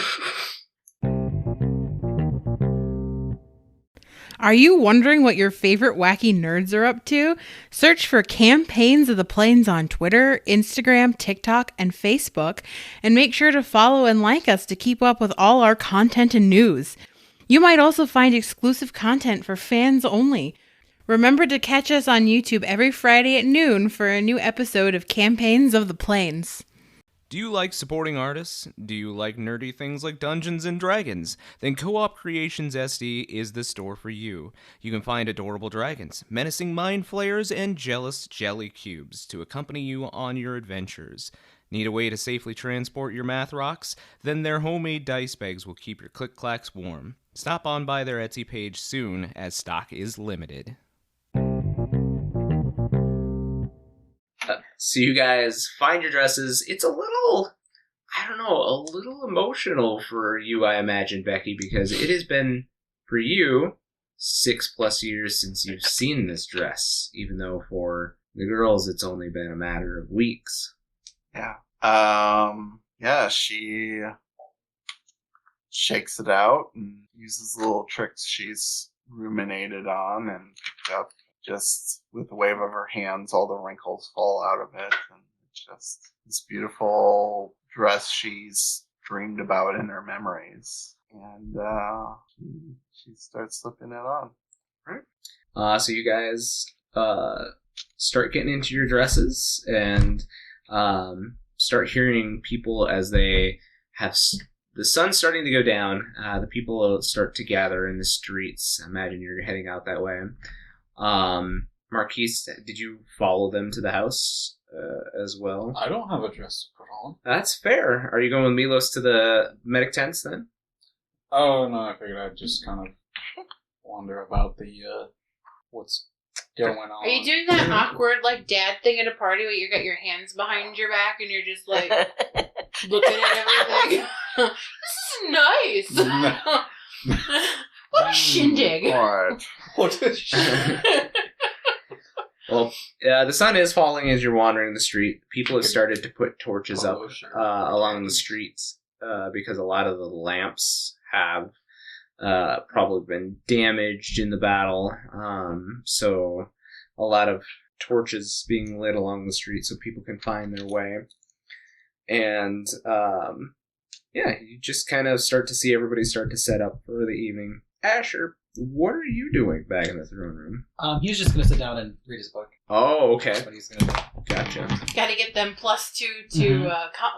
Are you wondering what your favorite wacky nerds are up to? Search for Campaigns of the Plains on Twitter, Instagram, TikTok, and Facebook, and make sure to follow and like us to keep up with all our content and news. You might also find exclusive content for fans only. Remember to catch us on YouTube every Friday at noon for a new episode of Campaigns of the Plains. Do you like supporting artists? Do you like nerdy things like Dungeons and Dragons? Then Co-op Creations SD is the store for you. You can find adorable dragons, menacing mind flayers, and jealous jelly cubes to accompany you on your adventures. Need a way to safely transport your math rocks? Then their homemade dice bags will keep your click-clacks warm. Stop on by their Etsy page soon, as stock is limited. So you guys find your dresses. It's a little emotional for you, I imagine, Becky, because it has been, for you, 6+ years since you've seen this dress, even though for the girls it's only been a matter of weeks. Yeah. She shakes it out and uses the little tricks she's ruminated on and picked up. Just with the wave of her hands, all the wrinkles fall out of it, and it's just this beautiful dress she's dreamed about in her memories. And she starts slipping it on. Right. So you guys start getting into your dresses and start hearing people as they have the sun starting to go down. The people start to gather in the streets. Imagine you're heading out that way. Marquies, did you follow them to the house as well? I don't have a dress to put on. That's fair. Are you going with Milos to the medic tents then? Oh, no, I figured I'd just kind of wander about the, what's going on. Are you doing that awkward, like, dad thing at a party where you got your hands behind your back and you're just, like, looking at everything? This is nice! What a shindig! What a shindig! Well, the sun is falling as you're wandering the street. People have started to put torches up along the streets because a lot of the lamps have probably been damaged in the battle. So a lot of torches being lit along the street so people can find their way. And you just kind of start to see everybody start to set up for the evening. Asher, what are you doing back in the throne room? He was just going to sit down and read his book. Oh, okay. That's what he's going to do. Gotcha. Gotta get them +2 to,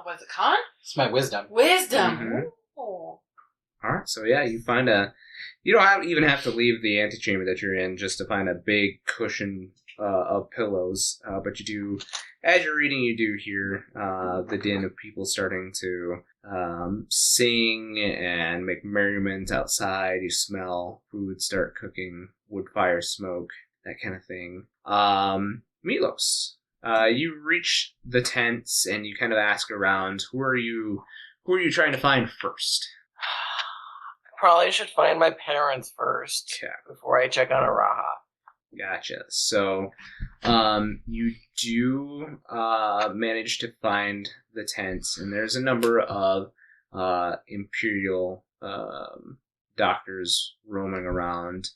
was it con? It's my wisdom. Wisdom! Mhm. Oh. Alright, so yeah, you find you don't even have to leave the antechamber that you're in just to find a big cushion of pillows, but you do, as you're reading, you do hear the din of people starting to sing and make merriment outside. You smell food start cooking, wood fire smoke, that kind of thing. Milos, you reach the tents and you kind of ask around, who are you trying to find first? Probably should find my parents first before I check on Araha. Gotcha. So, you do manage to find the tents, and there's a number of Imperial doctors roaming around.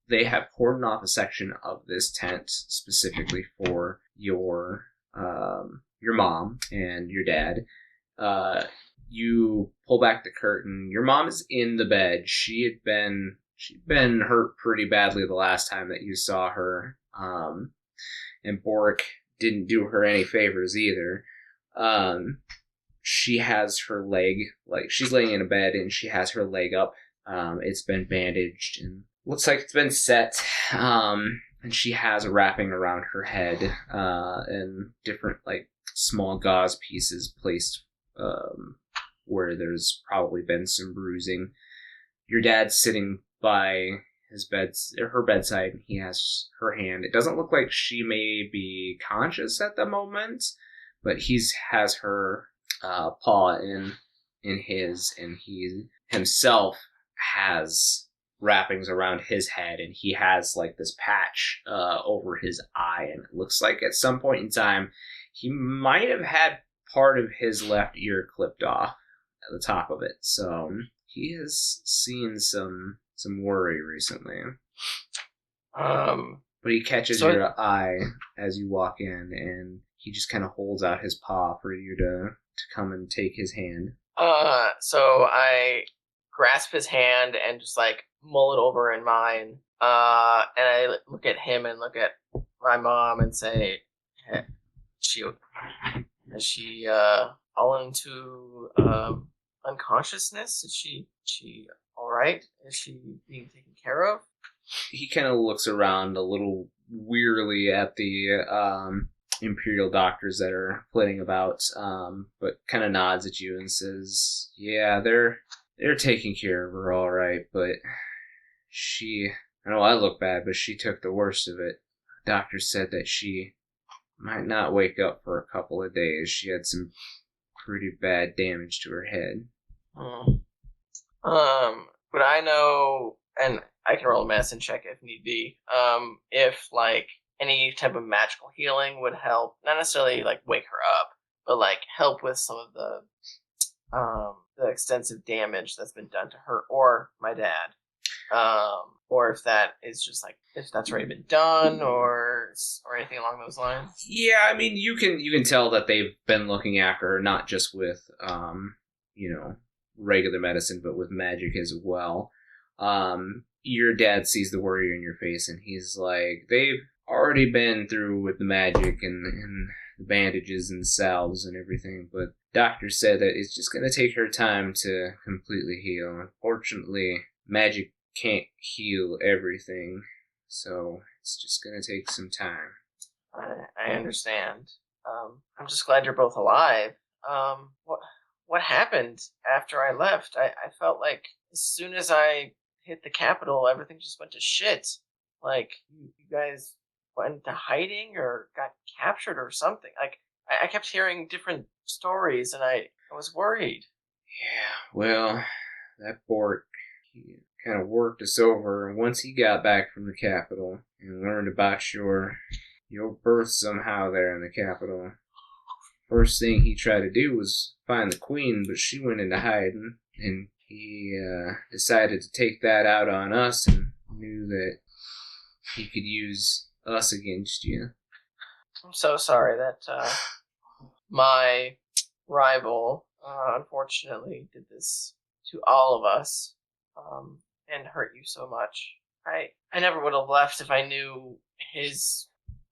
They have cordoned off a section of this tent specifically for your mom and your dad. You pull back the curtain. Your mom is in the bed. She'd been hurt pretty badly the last time that you saw her. And Boric didn't do her any favors either. She has her leg, like, she's laying in a bed and she has her leg up. It's been bandaged and looks like it's been set. And she has a wrapping around her head, and different, like, small gauze pieces placed, where there's probably been some bruising. Your dad's sitting by her bedside, and he has her hand. It doesn't look like she may be conscious at the moment, but has her paw in his, and he himself has wrappings around his head, and he has like this patch over his eye, and it looks like at some point in time he might have had part of his left ear clipped off at the top of it. So he has seen some some worry recently. Um, But he catches So- your eye as you walk in, and he just kind of holds out his paw for you to come and take his hand. so I grasp his hand and just like mull it over in mine. And I look at him and look at my mom and say, "Hey, has she fallen into unconsciousness? Is she all right? Is she being taken care of?" He kind of looks around a little wearily at the Imperial doctors that are flitting about, but kind of nods at you and says, "Yeah, they're taking care of her all right, but I know I look bad, but she took the worst of it. Doctor said that she might not wake up for a couple of days. She had some pretty bad damage to her head." But I know, and I can roll a medicine check if need be. If like any type of magical healing would help, not necessarily like wake her up, but like help with some of the extensive damage that's been done to her or my dad. Or if that is just like if that's already been done, or anything along those lines. Yeah, I mean, you can tell that they've been looking after her, not just with regular medicine, but with magic as well. Your dad sees the worry in your face, and he's like, they've already been through with the magic and the bandages and salves and everything, but doctor said that it's just going to take her time to completely heal. Unfortunately, magic can't heal everything, so it's just going to take some time. I understand. I'm just glad you're both alive. What happened after I left? I felt like as soon as I hit the capital, everything just went to shit. Like, you guys went into hiding or got captured or something. Like, I kept hearing different stories, and I was worried. Yeah, well, that Bork, he kind of worked us over, and once he got back from the capital and learned about your birth somehow there in the capital, first thing he tried to do was find the queen, but she went into hiding, and he decided to take that out on us and knew that he could use us against you. I'm so sorry that my rival unfortunately did this to all of us and hurt you so much. I never would have left if I knew his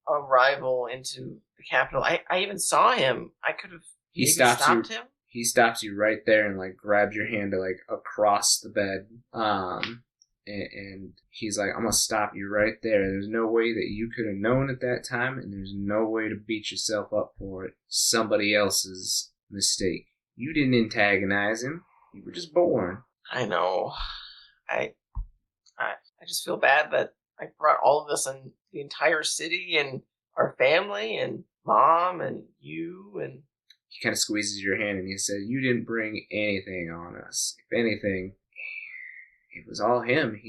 arrival into the capital. I even saw him. I could have stopped him. He stops you right there and like grabs your hand to like across the bed. And he's like, "I'm gonna stop you right there. There's no way that you could have known at that time, and there's no way to beat yourself up for it. Somebody else's mistake. You didn't antagonize him. You were just born." I know. I just feel bad that I brought all of this on the entire city and our family and Mom and you and... He kind of squeezes your hand and he said, "You didn't bring anything on us. If anything, it was all him.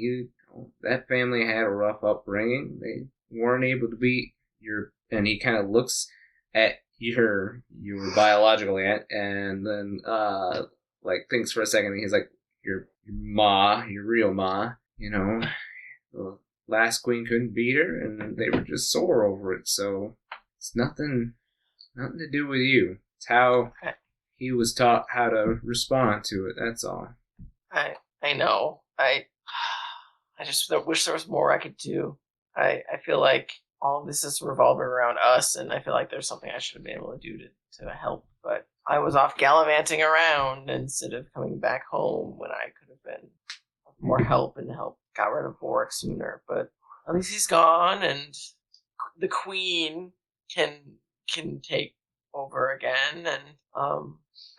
That family had a rough upbringing. They weren't able to beat your..." And he kind of looks at your biological aunt and then like thinks for a second, and he's like, your ma, your real ma, the last queen couldn't beat her, and they were just sore over it. So it's nothing to do with you. It's how he was taught how to respond to it. That's all. I know. I just wish there was more I could do. I feel like all of this is revolving around us, and I feel like there's something I should have been able to do to help. But I was off gallivanting around instead of coming back home when I could have been of more help and got rid of Bork sooner. But at least he's gone, and the queen can take over again. And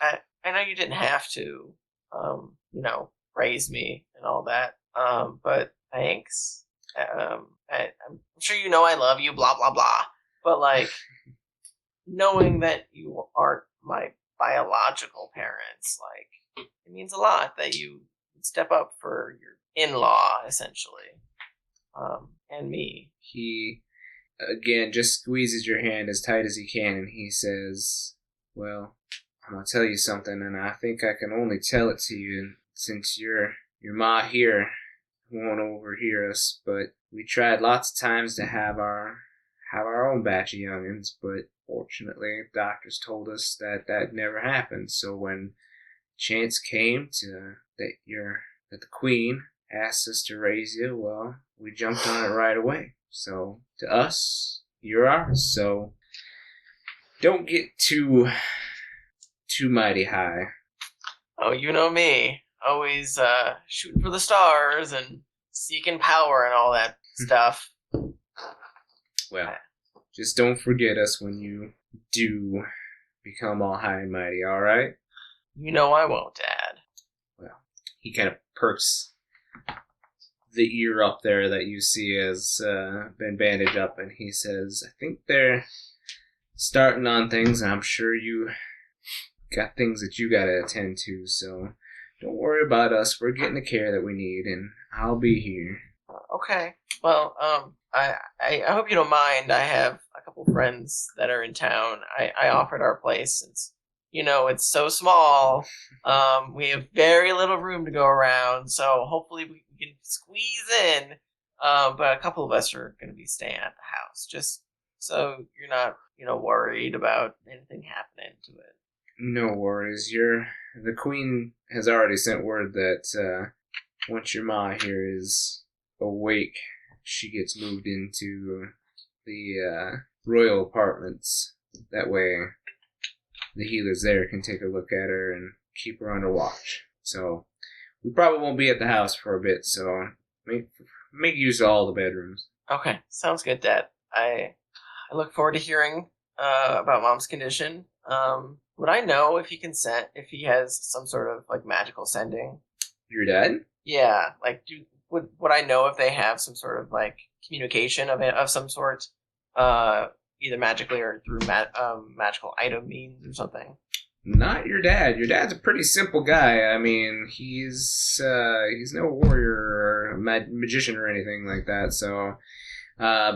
I know you didn't have to, raise me and all that. But thanks. I'm sure you know I love you, blah, blah, blah. But, like, knowing that you aren't my biological parents, like, it means a lot that you step up for your in-law, essentially. And me. He, again, just squeezes your hand as tight as he can, and he says, "Well, I'm going to tell you something, and I think I can only tell it to you, and since your ma here won't overhear us, but we tried lots of times to have our own batch of youngins, but fortunately, doctors told us that never happened. So when chance came that the queen asked us to raise you, well, we jumped on it right away. So to us, you're ours. So don't get too mighty high. Oh, you know me. Always shooting for the stars and seeking power and all that stuff. Well, just don't forget us when you do become all high and mighty, alright? You know I won't, Dad. Well, he kind of perks the ear up there that you see has been bandaged up, and he says, I think they're starting on things, and I'm sure you got things that you gotta attend to, so don't worry about us. We're getting the care that we need, and I'll be here. Okay. Well, I hope you don't mind. I have a couple friends that are in town. I offered our place since, it's so small. We have very little room to go around, so hopefully we can squeeze in. But a couple of us are going to be staying at the house, just so you're not, worried about anything happening to it. No worries. The queen has already sent word that once your ma here is awake, she gets moved into the royal apartments. That way the healers there can take a look at her and keep her under watch. So we probably won't be at the house for a bit, so make use of all the bedrooms. Okay, sounds good, Dad. I look forward to hearing about Mom's condition. Would I know if he has some sort of magical sending? Your dad? Yeah, would I know if they have some sort of communication of some sort, either magically or through magical item means or something? Not your dad. Your dad's a pretty simple guy. I mean, he's no warrior or magician or anything like that. So,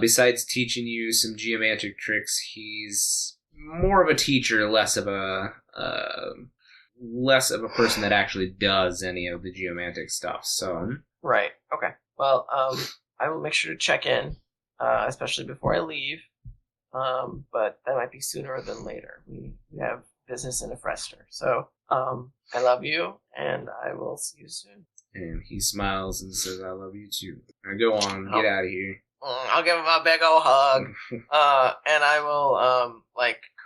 besides teaching you some geomantic tricks, he's more of a teacher, less of a person that actually does any of the geomantic stuff. So. Right. Okay. Well, I will make sure to check in, especially before I leave. But that might be sooner than later. We have business in a Frester. So, I love you, and I will see you soon. And he smiles and says, I love you too. Now go on, get out of here. I'll give him a big old hug. And I will,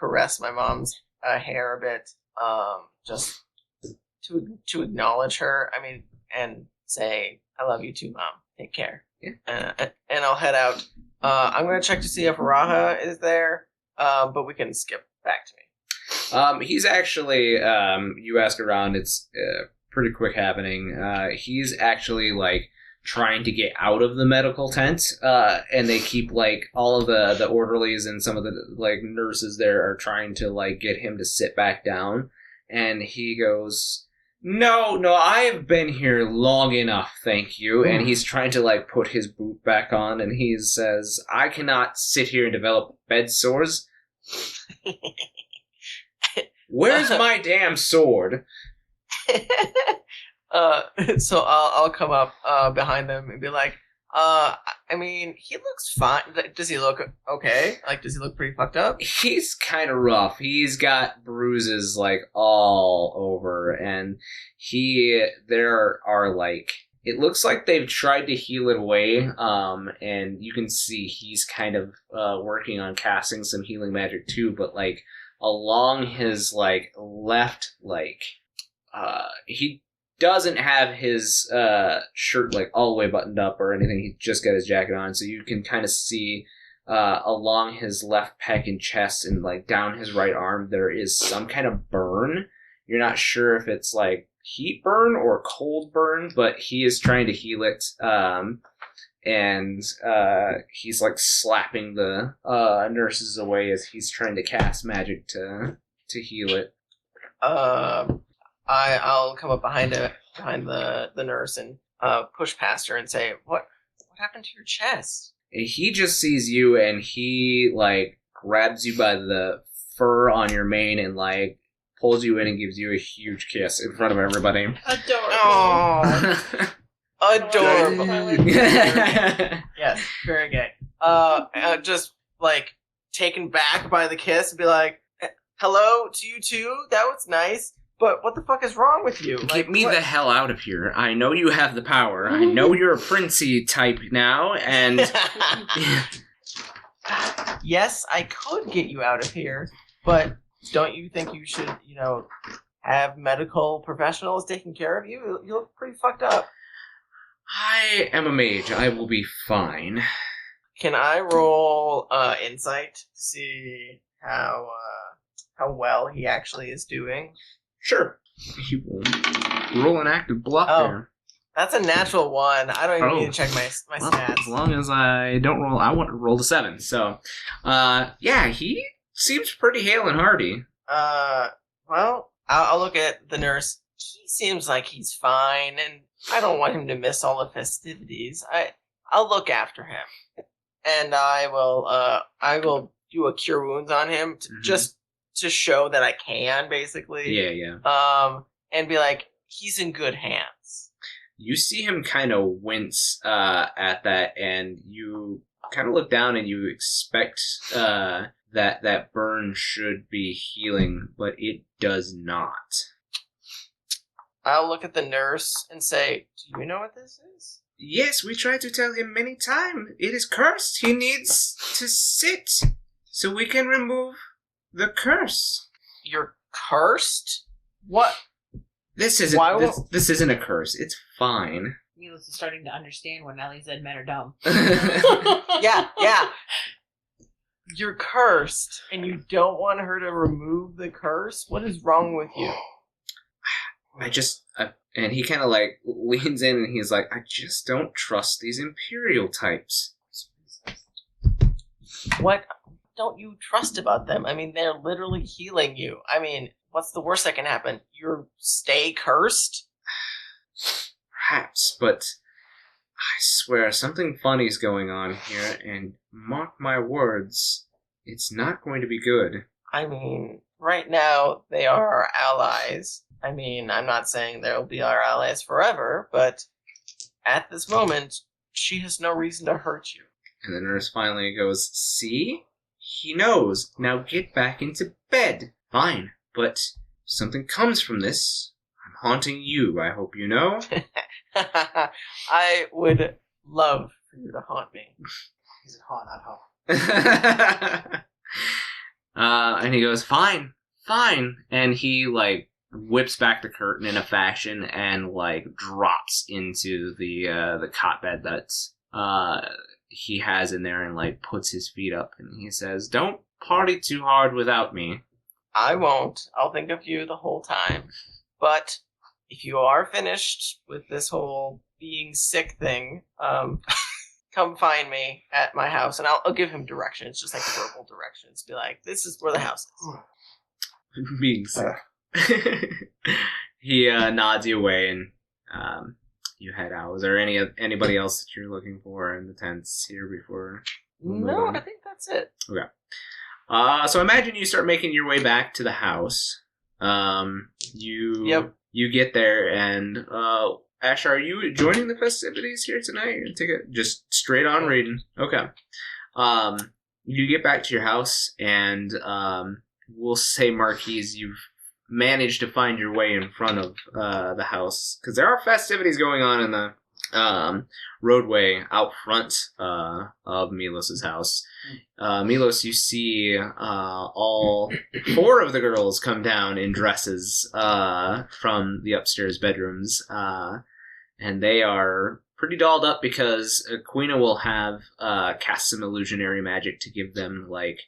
caress my mom's hair a bit, just to acknowledge her. I mean, and say, I love you too, Mom. Take care. Yeah. And I'll head out. I'm going to check to see if Raha is there, but we can skip back to me. He's actually, you ask around, it's pretty quick happening. He's actually, trying to get out of the medical tent, and they keep, all of the orderlies and some of the, nurses there are trying to, get him to sit back down. And he goes, No, I have been here long enough, thank you. And he's trying to, put his boot back on, and he says, I cannot sit here and develop bed sores. Where's my damn sword? So I'll come up behind them and be like, I mean, he looks fine. Does he look okay? Does he look pretty fucked up? He's kind of rough. He's got bruises, all over, and there are, it looks like they've tried to heal it away, and you can see he's kind of working on casting some healing magic too, but, along his, left, he doesn't have his shirt all the way buttoned up or anything. He's just got his jacket on, so you can kind of see along his left pec and chest and down his right arm there is some kind of burn. You're not sure if it's heat burn or cold burn, but he is trying to heal it. And he's slapping the nurses away as he's trying to cast magic to heal it. I'll come up behind the nurse and push past her and say, What happened to your chest? He just sees you and he grabs you by the fur on your mane and pulls you in and gives you a huge kiss in front of everybody. Adorable. Oh. Adorable. Yeah. Yes, very gay. Just like taken back by the kiss and be like, hello to you too. That was nice. But what the fuck is wrong with you? Get me the hell out of here. I know you have the power. I know you're a princey type now, and... Yes, I could get you out of here, but don't you think you should, have medical professionals taking care of you? You look pretty fucked up. I am a mage. I will be fine. Can I roll insight to see how well he actually is doing? Sure. You will roll an active bluff there. That's a natural 1. I don't even need to check my stats. As long as I don't roll, I want to roll a 7. So, yeah, he seems pretty hale and hearty. Well, I'll look at the nurse. He seems like he's fine, and I don't want him to miss all the festivities. I'll look after him, and I will do a cure wounds on him just to show that I can, basically. Yeah. And be like, he's in good hands. You see him kind of wince at that, and you kind of look down and you expect that burn should be healing, but it does not. I'll look at the nurse and say, do you know what this is? Yes, we tried to tell him many times. It is cursed. He needs to sit so we can remove the curse. You're cursed? What? This isn't this isn't a curse. It's fine. Milos is starting to understand when Ellie said men are dumb. Yeah. You're cursed, and you don't want her to remove the curse? What is wrong with you? And he kind of like leans in and he's like, I just don't trust these Imperial types. What don't you trust about them? I mean, they're literally healing you. I mean, what's the worst that can happen? You stay cursed? Perhaps, but I swear something funny's going on here, and mark my words, it's not going to be good. I mean, right now, they are our allies. I mean, I'm not saying they'll be our allies forever, but at this moment, she has no reason to hurt you. And the nurse finally goes, see? He knows. Now get back into bed. Fine, but if something comes from this, I'm haunting you, I hope you know. I would love for you to haunt me. He's a haunt, not haunt. And he goes, fine. And he, like, whips back the curtain in a fashion and, like, drops into the cot bed that's, he has in there and, like, puts his feet up. And he says, don't party too hard without me. I won't. I'll think of you the whole time. But if you are finished with this whole being sick thing, come find me at my house, and I'll give him directions, just like verbal directions. Be like, this is where the house is. Being sick. He nods you away, and you head out. Is there anybody else that you're looking for in the tents here before? No, I think that's it. Okay. So imagine you start making your way back to the house. You get there, and Ash, are you joining the festivities here tonight? You take it just straight on reading. Okay. You get back to your house, and we'll say, Marquies, you've managed to find your way in front of the house, because there are festivities going on in the roadway out front of Milos' house. Milos, you see all 4 of the girls come down in dresses from the upstairs bedrooms, and they are pretty dolled up because Quina will have cast some illusionary magic to give them like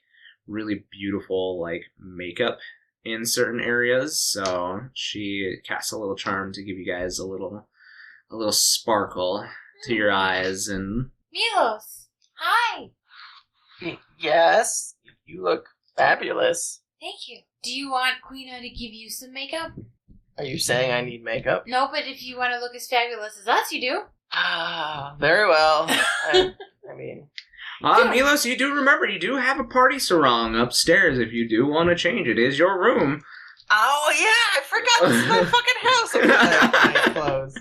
really beautiful like makeup in certain areas. So she casts a little charm to give you guys a little sparkle to your eyes. And Milos, hi. Yes, you look fabulous. Thank you. Do you want Quina to give you some makeup? Are you saying I need makeup? No, but if you want to look as fabulous as us, you do. Ah, very well. I mean... Milos, you do remember, you do have a party sarong upstairs if you do want to change. It is your room. Oh, yeah, I forgot this is my fucking house. I'm nice clothes.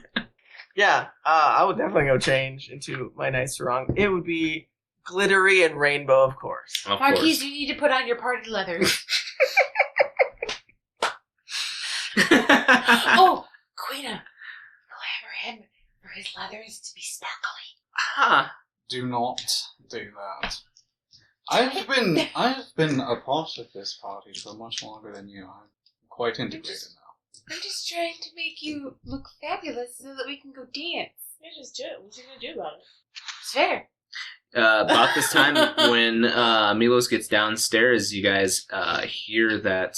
Yeah, I would definitely go change into my nice sarong. It would be glittery and rainbow, of course. Of Marquies, course. you need to put on your party leathers. Oh, Queena, clamor him for his leathers to be sparkly. Huh. Do not do that. I've been a part of this party for much longer than you. I'm quite integrated now. I'm just trying to make you look fabulous so that we can go dance. Yeah, just do it. What's he gonna do about it? It's fair. About this time when Milos gets downstairs, you guys hear that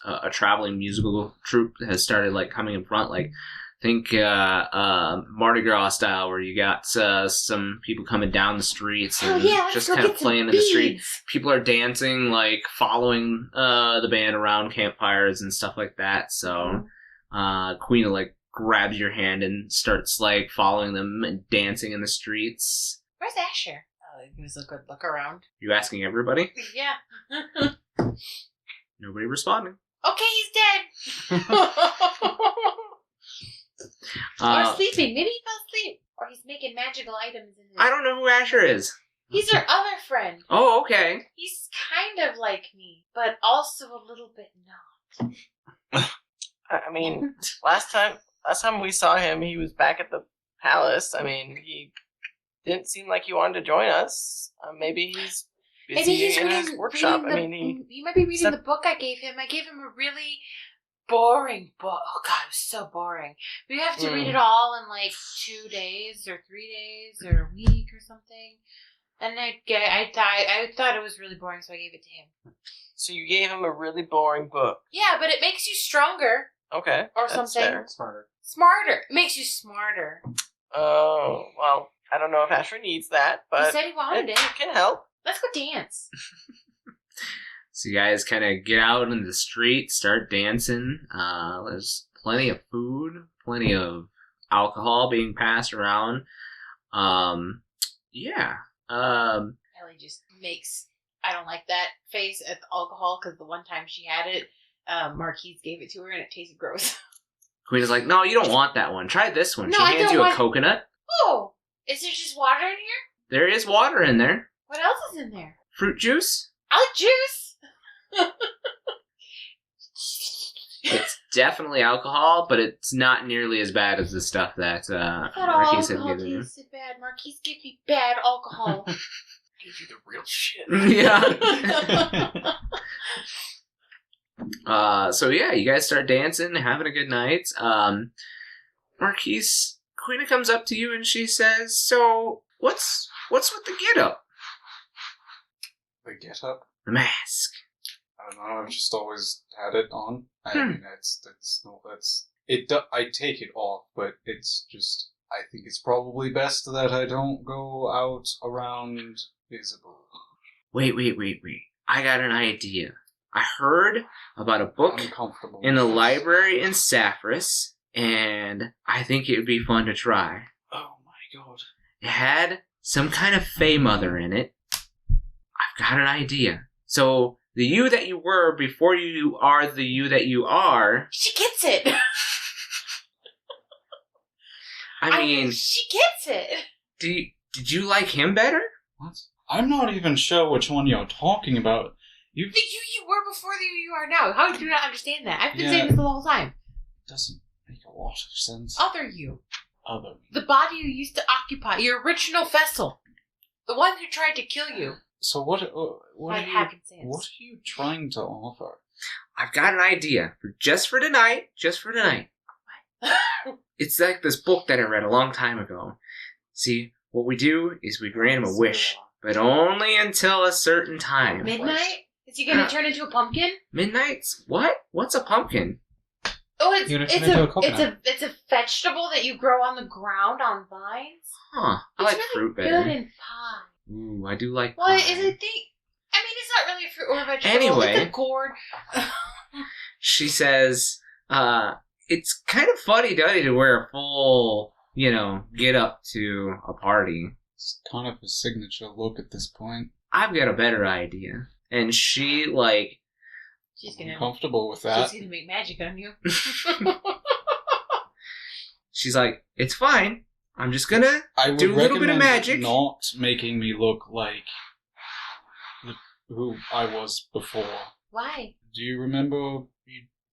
a traveling musical troupe has started like coming in front. Like, think Mardi Gras style, where you got some people coming down the streets and just kind of playing in the street. People are dancing, like following the band around campfires and stuff like that. So Queen like grabs your hand and starts like following them and dancing in the streets. Where's Asher? Gives a good look around. You asking everybody? Yeah. Nobody responding. Okay, he's dead. Or sleeping. Maybe he fell asleep. Or he's making magical items in his... I don't know who Asher is. He's our other friend. Oh, okay. He's kind of like me, but also a little bit not. I mean, last time we saw him, he was back at the palace. I mean, he didn't seem like he wanted to join us. Maybe he's busy in his workshop. I mean, he might be reading the book I gave him. I gave him a really boring book. Oh God, it was so boring. We have to read it all in like 2 days or 3 days or a week or something. And I thought it was really boring, so I gave it to him. So you gave him a really boring book. Yeah, but it makes you stronger. Okay. Or that's something. fair. Smarter. It makes you smarter. Oh, well, I don't know if Asher needs that, but He said he wanted it. can help. Let's go dance. So you guys kind of get out in the street, start dancing. There's plenty of food, plenty of alcohol being passed around. Yeah. Ellie just makes I don't like that face at the alcohol because the one time she had it, Marquies gave it to her and it tasted gross. Queen is like, no, you don't want that one. Try this one. No, She I hands don't you want- a coconut. Oh, is there just water in here? There is water in there. What else is in there? Fruit juice. I like juice. It's definitely alcohol, but it's not nearly as bad as the stuff that I thought all Marquise had alcohol given you. tasted bad. Marquise gave me bad alcohol. Give you the real shit. Yeah. So yeah, you guys start dancing, having a good night. Marquise, Queena comes up to you and she says, "So what's with the get-up? The get up? The mask." I don't know. I've just always had it on. I mean, I take it off, but it's just. I think it's probably best that I don't go out around visible. Wait. I got an idea. I heard about a book in the library in Sapphiros, and I think it would be fun to try. Oh my god. It had some kind of Fey Mother in it. I've got an idea. So, the you that you were before you are the you that you are... She gets it. I mean... She gets it. Did you like him better? What? I'm not even sure which one you're talking about. The you were before the you are now. How do you not understand that? I've been saying Yeah. this the whole time. Doesn't make a lot of sense. Other you. Other. The body you used to occupy. Your original vessel. The one who tried to kill you. So what Like are Hackensands. what are you trying to offer? I've got an idea. Just for tonight. It's like this book that I read a long time ago. See, what we do is we grant him a wish, but only until a certain time. Midnight? Is he gonna turn into a pumpkin? Midnights? What? What's a pumpkin? Oh, You're gonna turn into a coconut. it's a vegetable that you grow on the ground on vines. Huh. I It's like really fruit better. good in pie. Ooh, I do like Well, pie. is it I mean, it's not really a fruit or a vegetable. Anyway. It's a gourd. She says, it's kind of funny-duddy to wear a full, get up to a party. It's kind of a signature look at this point. I've got a better idea. And she, She's gonna I'm comfortable with that. She's gonna make magic on you. She's like, it's fine. I'm just gonna I would do a little bit of recommend magic. not making me look like who I was before. Why? Do you remember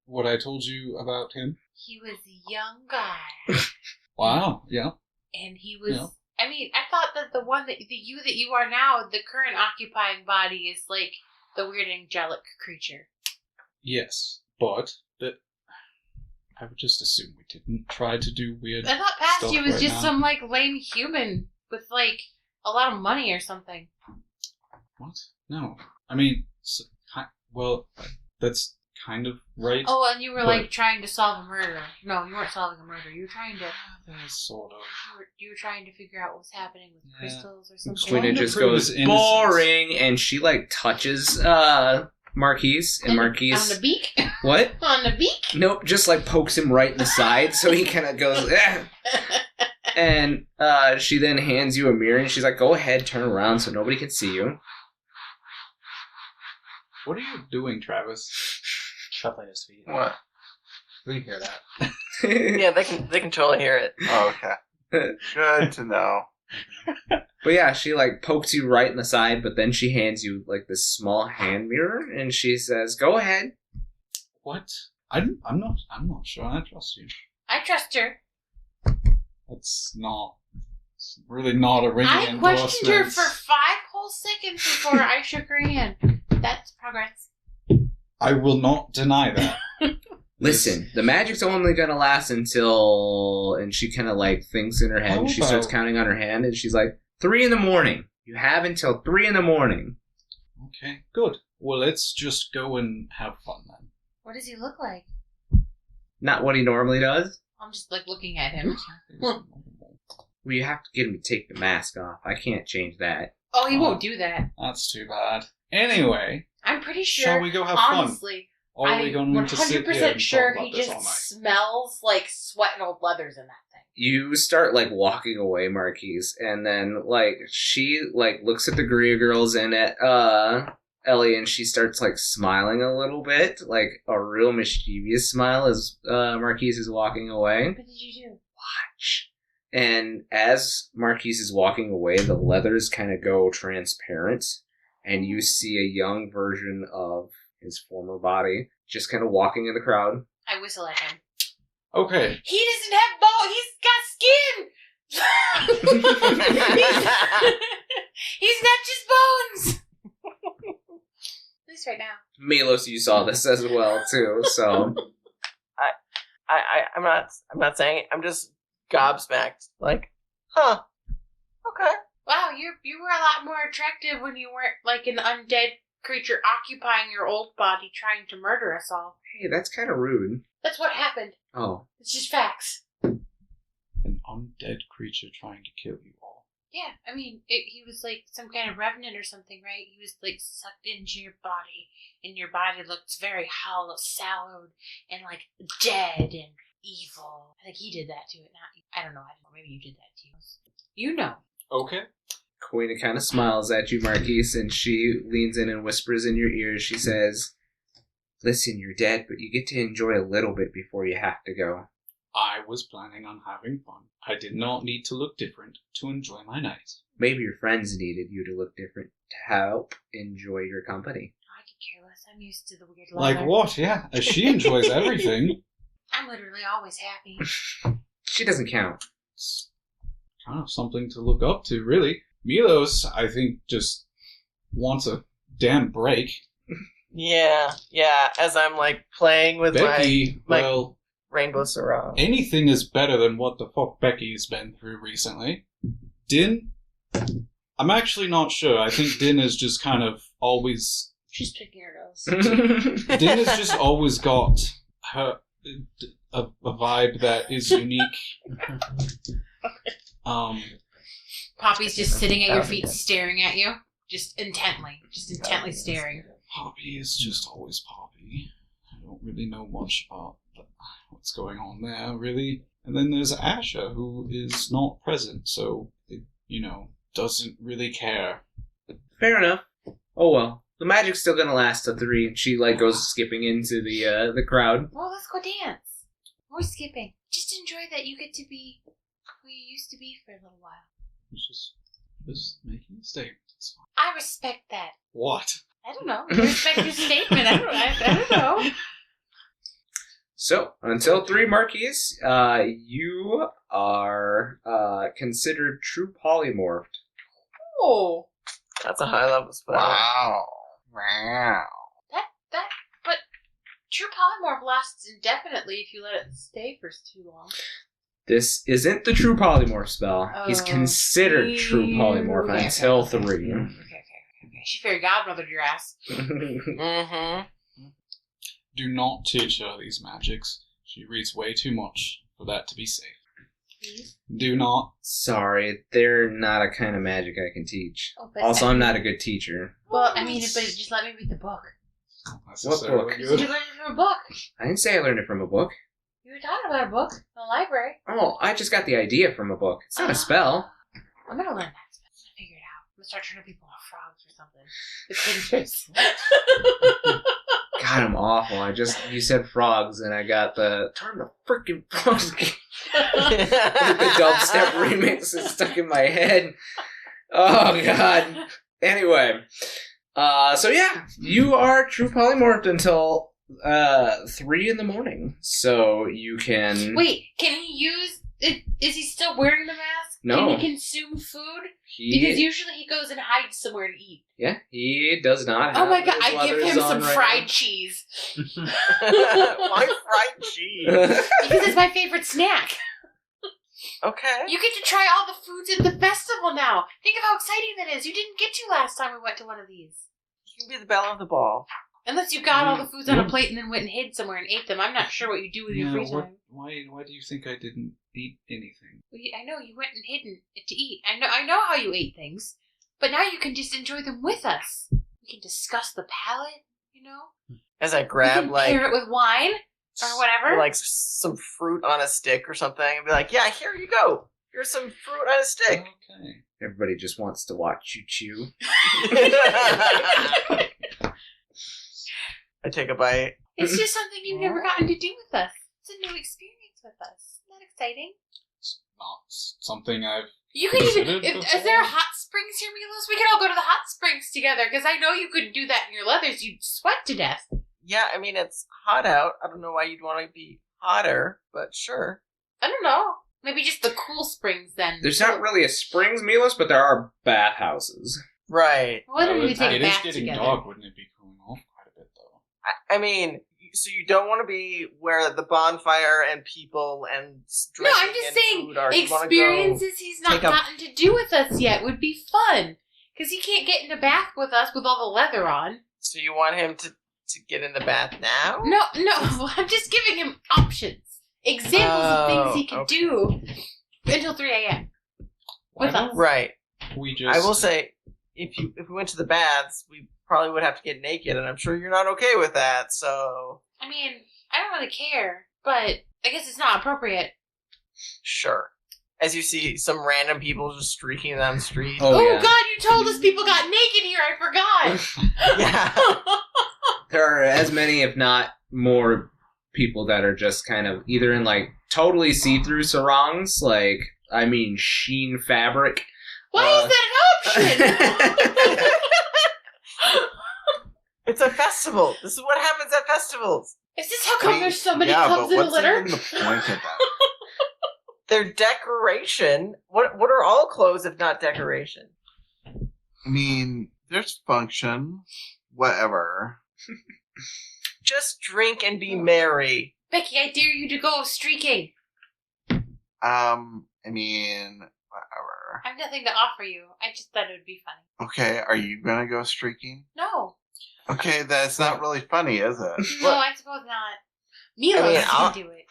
what I told you about him? He was a young guy. Wow, yeah. And he was... Yeah. I mean, I thought that the you that you are now, the current occupying body, is like the weird angelic creature. Yes, but I would just assume we didn't try to do weird I thought past stuff you was right just now. some like lame human with like a lot of money or something. What? No. I mean, well, that's kind of right. Oh, and you were But- like trying to solve a murder. No, you weren't solving a murder. You were trying to. Sort of. You were trying to figure out what was happening with Yeah. crystals or something. Quina Trying to just prove goes, his innocence. boring, and she, like, touches Marquies, and Marquies... On the beak? What? On the beak? Nope, just, like, pokes him right in the side, so he kind of goes, eh. And she then hands you a mirror, and she's like, go ahead, turn around so nobody can see you. What are you doing, Travis? Shuffling his feet. What? We can hear that. Yeah, they can totally hear it. Oh, okay. Good to know. But yeah, she, like, pokes you right in the side, but then she hands you, like, this small hand mirror, and she says, go ahead. What? I'm not sure I trust you. I trust her. It's really not a ringing I endorsement. questioned her for 5 whole seconds before I shook her hand. That's progress. I will not deny that. Listen, the magic's only gonna last until... And she kind of, like, thinks in her head, How and she starts about- counting on her hand, and she's like, 3 a.m. You have until 3 a.m. Okay, good. Well, let's just go and have fun then. What does he look like? Not what he normally does. I'm just like looking at him. Well, you have to get him to take the mask off. I can't change that. Oh, he won't do that. That's too bad. Anyway, I'm pretty sure. shall we go have fun? Honestly, Or are we going to sit here and sure talk he about this just all night? smells like sweat and old leathers in that thing. You start, like, walking away, Marquies, and then, like, she, like, looks at the Greer girls and at, Ellie, and she starts, like, smiling a little bit, like, a real mischievous smile as, Marquies is walking away. What did you do? Watch. And as Marquies is walking away, the leathers kind of go transparent, and you see a young version of his former body just kind of walking in the crowd. I whistle at him. Okay. He doesn't have bone. He's got skin. He's not just bones. At least right now. Milos, you saw this as well, too, so... I'm not saying it. I'm just gobsmacked. Like, huh. Okay. Wow, you were a lot more attractive when you weren't like an undead creature occupying your old body trying to murder us all. Hey, that's kind of rude. That's what happened. Oh. It's just facts. An undead creature trying to kill you all. Yeah, I mean, he was like some kind of revenant or something, right? He was like sucked into your body, and your body looked very hollow, soured, and like dead and evil. I think he did that to it, not you. I don't know. Maybe you did that to you. You know. Okay. Quina kind of smiles at you, Marquise, and she leans in and whispers in your ear. She says, listen, you're dead, but you get to enjoy a little bit before you have to go. I was planning on having fun. I did not need to look different to enjoy my night. Maybe your friends needed you to look different to help enjoy your company. I could care less. I'm used to the weird leather. Like what? Yeah, she enjoys everything. I'm literally always happy. She doesn't count. It's kind of something to look up to, really. Milos, I think, just wants a damn break. Yeah. As I'm like playing with Becky, my well, rainbow sarong. anything is better than what the fuck Becky's been through recently. Din? I'm actually not sure. I think Din is just kind of always... She's picking her nose. Din has just always got a vibe that is unique. Poppy's just sitting at your feet staring at you. Just intently staring. Poppy is just always Poppy. I don't really know much about what's going on there, really. And then there's Asher, who is not present, so, it, doesn't really care. Fair enough. Oh well. The magic's still gonna last till 3, and she, goes skipping into the crowd. Well, let's go dance. We're skipping. Just enjoy that you get to be who you used to be for a little while. It's just making a statement. It's fine. I respect that. What? I don't know. I respect your statement. I don't know. So, until 3 Marquies, you are considered true polymorphed. Oh. That's a high level spell. Wow. But true polymorph lasts indefinitely if you let it stay for too long. This isn't the true polymorph spell. He's considered true polymorph until 3. Okay. She fairy godmothered your ass. Mm-hmm. Do not teach her these magics. She reads way too much for that to be safe. Please? Do not. Sorry, they're not a kind of magic I can teach. Oh, but Also, I'm not a good teacher. Well, I mean, but just let me read the book. What book? You learned it from a book. I didn't say I learned it from a book. You were talking about a book in the library. Oh, I just got the idea from a book. It's not a spell. I'm gonna learn that spell. I'm gonna figure it out. I'm gonna start turning people into frogs or something. It's dangerous. God, I'm awful. You said frogs, and I got the turn the freaking frogs. The dubstep remix is stuck in my head. Oh God. Anyway, so yeah, you are true polymorphed until 3 in the morning. So you can. Wait, can he use? Is he still wearing the mask? No. Can he consume food? Because usually he goes and hides somewhere to eat. Yeah, he does not. Oh have my God! his I give leathers him on some right fried now. cheese Why fried cheese? because it's my favorite snack. Okay. You get to try all the foods at the festival now. Think of how exciting that is. You didn't get to last time we went to one of these. You can be the belle of the ball. Unless you got all the foods on a plate and then went and hid somewhere and ate them. I'm not sure what you do with your free time. Why do you think I didn't eat anything? I know you went and hidden it to eat. I know how you ate things, but now you can just enjoy them with us. We can discuss the palate, you know. As I We grab can like pair it with wine or whatever. like some fruit on a stick or something, and be like, "Yeah, here you go. Here's some fruit on a stick." Okay. Everybody just wants to watch you chew. I take a bite. It's just something you've never gotten to do with us. It's a new experience with us. Isn't that exciting? It's not something I've. You could even. considered Is there hot springs here, Milos? We could all go to the hot springs together, because I know you couldn't do that in your leathers. You'd sweat to death. Yeah, I mean it's hot out. I don't know why you'd want to be hotter, but sure. I don't know. Maybe just the cool springs then. There's not really a springs, Milos, but there are bathhouses. Right. Why don't we take it a is bath getting together? dark. Wouldn't it be cooling off quite a bit though? I mean, so you don't want to be where the bonfire and people and No, drinking I'm just and saying food are. You wanna experiences he's not take a- gotten to do with us yet would be fun. Because he can't get in a bath with us with all the leather on. So you want him to get in the bath now? No, I'm just giving him options. Examples of things he can do until 3 a.m. with us. Right. We just. I will say, if we went to the baths, we probably would have to get naked, and I'm sure you're not okay with that. So I mean, I don't really care, but I guess it's not appropriate. sure. As you see some random people just streaking down the street. Oh, yeah. God, you told us people got naked here. I forgot. Yeah. There are as many, if not more, people that are just kind of either in like totally see-through sarongs, like sheen fabric. Why is that an option? It's a festival. This is what happens at festivals. Is this how come there's so many yeah, clubs but in a what's litter? even the point of that? Their decoration. What are all clothes if not decoration? I mean, there's function, whatever. Just drink and be merry. Becky, I dare you to go streaking. I mean, whatever. I have nothing to offer you. I just thought it would be funny. Okay, are you gonna go streaking? No. Okay, that's not really funny, is it? No, I suppose not. Milos I'll can do it.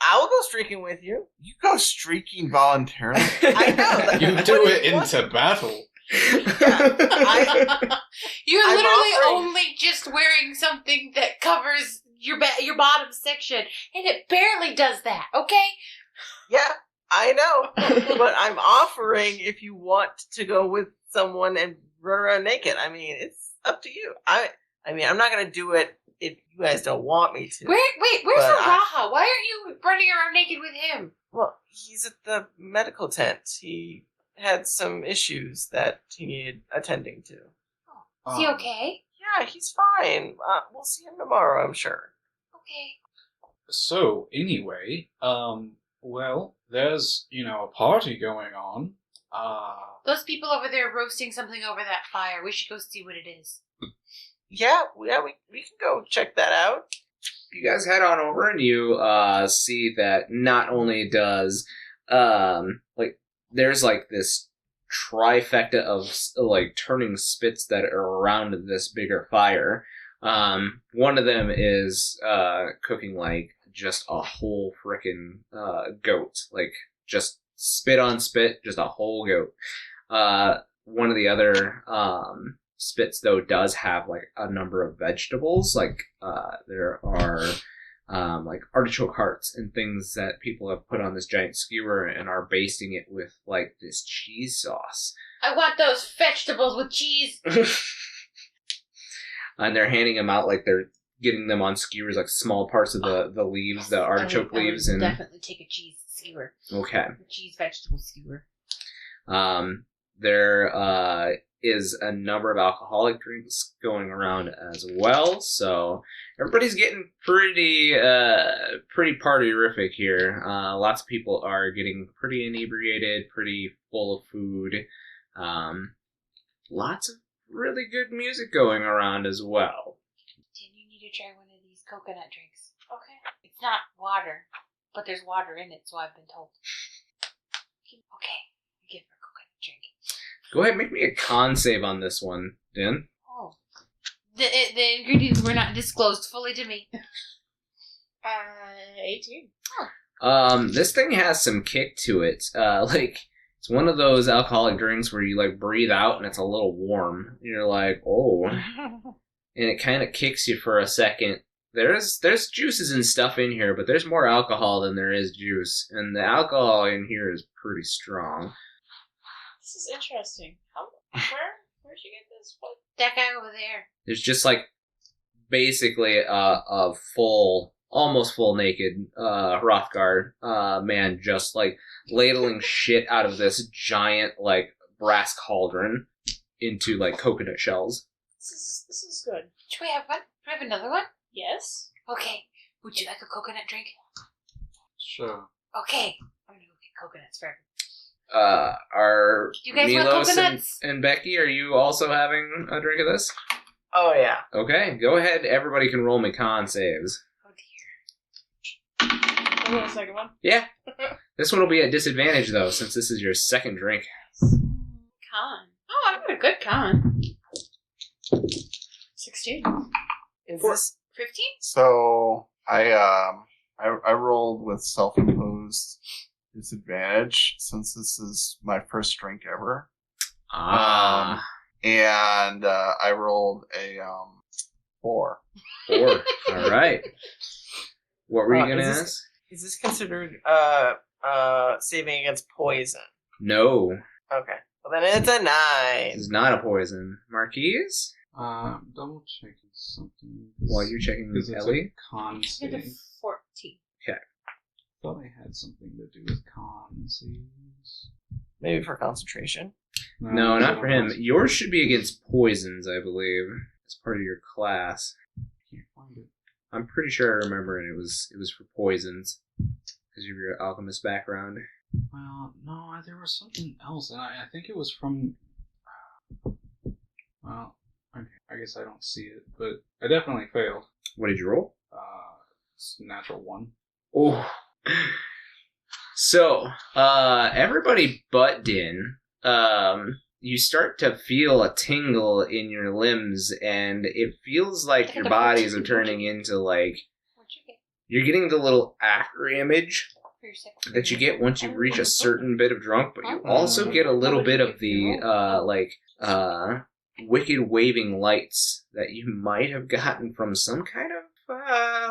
I'll go streaking with you. You go streaking voluntarily. I know. That, You do it into battle. You're I'm literally offering- only just wearing something that covers your bottom section, and it barely does that, okay? Yeah, I know. But I'm offering if you want to go with someone and run around naked. I mean, it's up to you. I mean, I'm not going to do it if you guys don't want me to. Wait, where's But Raha? Why aren't you running around naked with him? Well, he's at the medical tent. He had some issues that he needed attending to. Is he okay? Yeah, he's fine. We'll see him tomorrow, I'm sure. Okay. So, anyway, well, there's, a party going on. Those people over there roasting something over that fire. We should go see what it is. Yeah, we can go check that out. You guys head on over and you see that not only does there's like this trifecta of like turning spits that are around this bigger fire. One of them is cooking like just a whole frickin' goat, like just spit on spit, just a whole goat. One of the other spits though does have like a number of vegetables, like there are like artichoke hearts and things that people have put on this giant skewer and are basting it with like this cheese sauce. I want those vegetables with cheese. And they're handing them out like they're getting them on skewers, like small parts of the leaves, the artichoke leaves, and definitely take a cheese skewer. Okay. A cheese vegetable skewer. There is a number of alcoholic drinks going around as well, so everybody's getting pretty party-rific here. Lots of people are getting pretty inebriated, pretty full of food. Lots of really good music going around as well. Dan, you need to try one of these coconut drinks. Okay. It's not water, but there's water in it, so I've been told. Okay, give her a coconut drink. Go ahead, make me a con save on this one, Din. Oh. The ingredients were not disclosed fully to me. 18. Oh. This thing has some kick to it. It's one of those alcoholic drinks where you like breathe out and it's a little warm. You're like, oh. And it kind of kicks you for a second. There's juices and stuff in here, but there's more alcohol than there is juice. And the alcohol in here is pretty strong. This is interesting. Where'd you get this? What? That guy over there. There's just like basically a full, almost full naked Hrothgar man just like ladling shit out of this giant like brass cauldron into like coconut shells. This is good. Should we have one? Do we have another one? Yes. Okay. Would you like a coconut drink? Sure. Okay. I'm gonna go get coconuts for everyone. Are Do you guys want Milos coconuts? and Becky, are you also having a drink of this? Oh, yeah. Okay, go ahead. Everybody can roll me con saves. Oh dear. You want a second one? Yeah. This one will be at disadvantage, though, since this is your second drink. Con. Oh, I got a good con. 16. Is this 15? So I rolled with self-imposed disadvantage since this is my first drink ever. And I rolled a 4. 4. All right. What were you going to is ask? Is this considered saving against poison? No. Okay. Well, then it's a 9. It's not a poison. Marquies? Double checking something. While you're checking Because it's Ellie? a con I got a save. 14. Thought I had something to do with con saves. Maybe for concentration. No, not for him. Yours should be against poisons, I believe. It's part of your class. Can't find it. I'm pretty sure I remember it. It was for poisons because of your alchemist background. Well, no, there was something else, and I think it was from. Well, okay, I guess I don't see it, but I definitely failed. What did you roll? It's natural 1. Oh. So, everybody but Din, you start to feel a tingle in your limbs, and it feels like your bodies are turning into, like, you're getting the little after image that you get once you reach a certain bit of drunk, but you also get a little bit of the, wicked waving lights that you might have gotten from some kind of,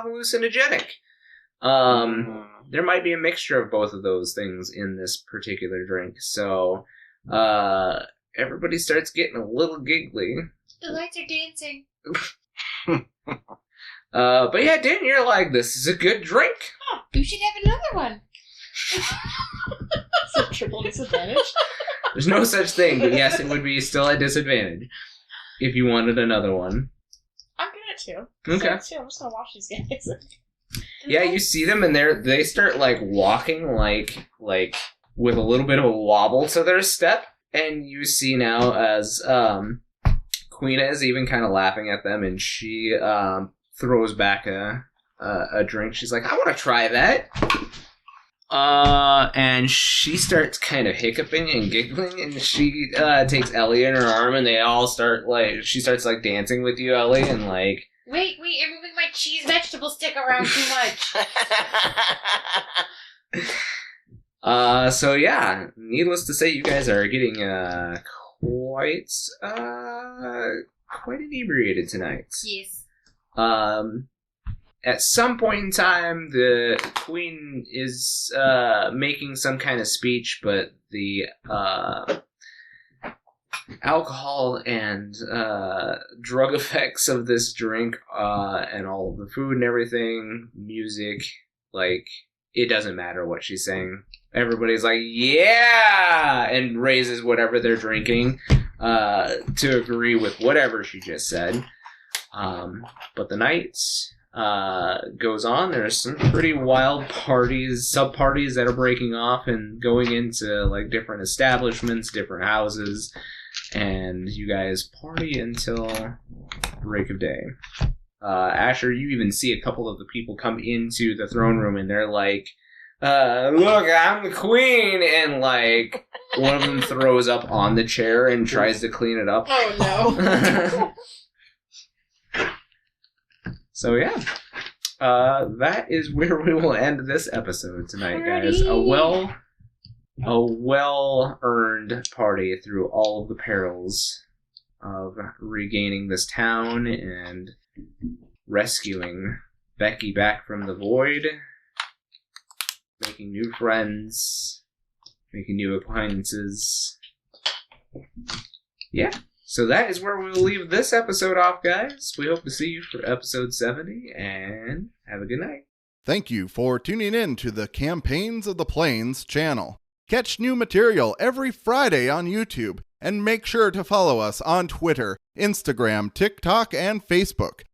hallucinogenic. There might be a mixture of both of those things in this particular drink, so everybody starts getting a little giggly. The lights are dancing. But yeah, Dan, you're like, this is a good drink. Oh, you should have another one. Is that triple disadvantage? There's no such thing, but yes, it would be still a disadvantage if you wanted another one. I'm good at 2. Okay. I'm just gonna watch these guys. Yeah, you see them, and they start like walking like with a little bit of a wobble to their step, and you see now as Queena is even kind of laughing at them, and she throws back a drink. She's like, I want to try that. And she starts kind of hiccuping and giggling, and she takes Ellie in her arm, and they all start she starts like dancing with you, Ellie, and like. Wait, you're moving my cheese vegetable stick around too much. So yeah, needless to say, you guys are getting quite inebriated tonight. Yes. At some point in time, the queen is making some kind of speech, but the alcohol and drug effects of this drink and all of the food and everything, music, like, it doesn't matter what she's saying. Everybody's like, yeah! And raises whatever they're drinking to agree with whatever she just said. But the night goes on. There's some pretty wild parties, sub-parties that are breaking off and going into like different establishments, different houses, and you guys party until break of day. Asher, you even see a couple of the people come into the throne room, and they're like, look, I'm the queen, and like one of them throws up on the chair and tries to clean it up. Oh no. So yeah, that is where we will end this episode tonight, guys. A well-earned party through all of the perils of regaining this town and rescuing Becky back from the void, making new friends, making new acquaintances. Yeah. So that is where we'll leave this episode off, guys. We hope to see you for episode 70, and have a good night. Thank you for tuning in to the Campaigns of the Plains channel. Catch new material every Friday on YouTube, and make sure to follow us on Twitter, Instagram, TikTok, and Facebook.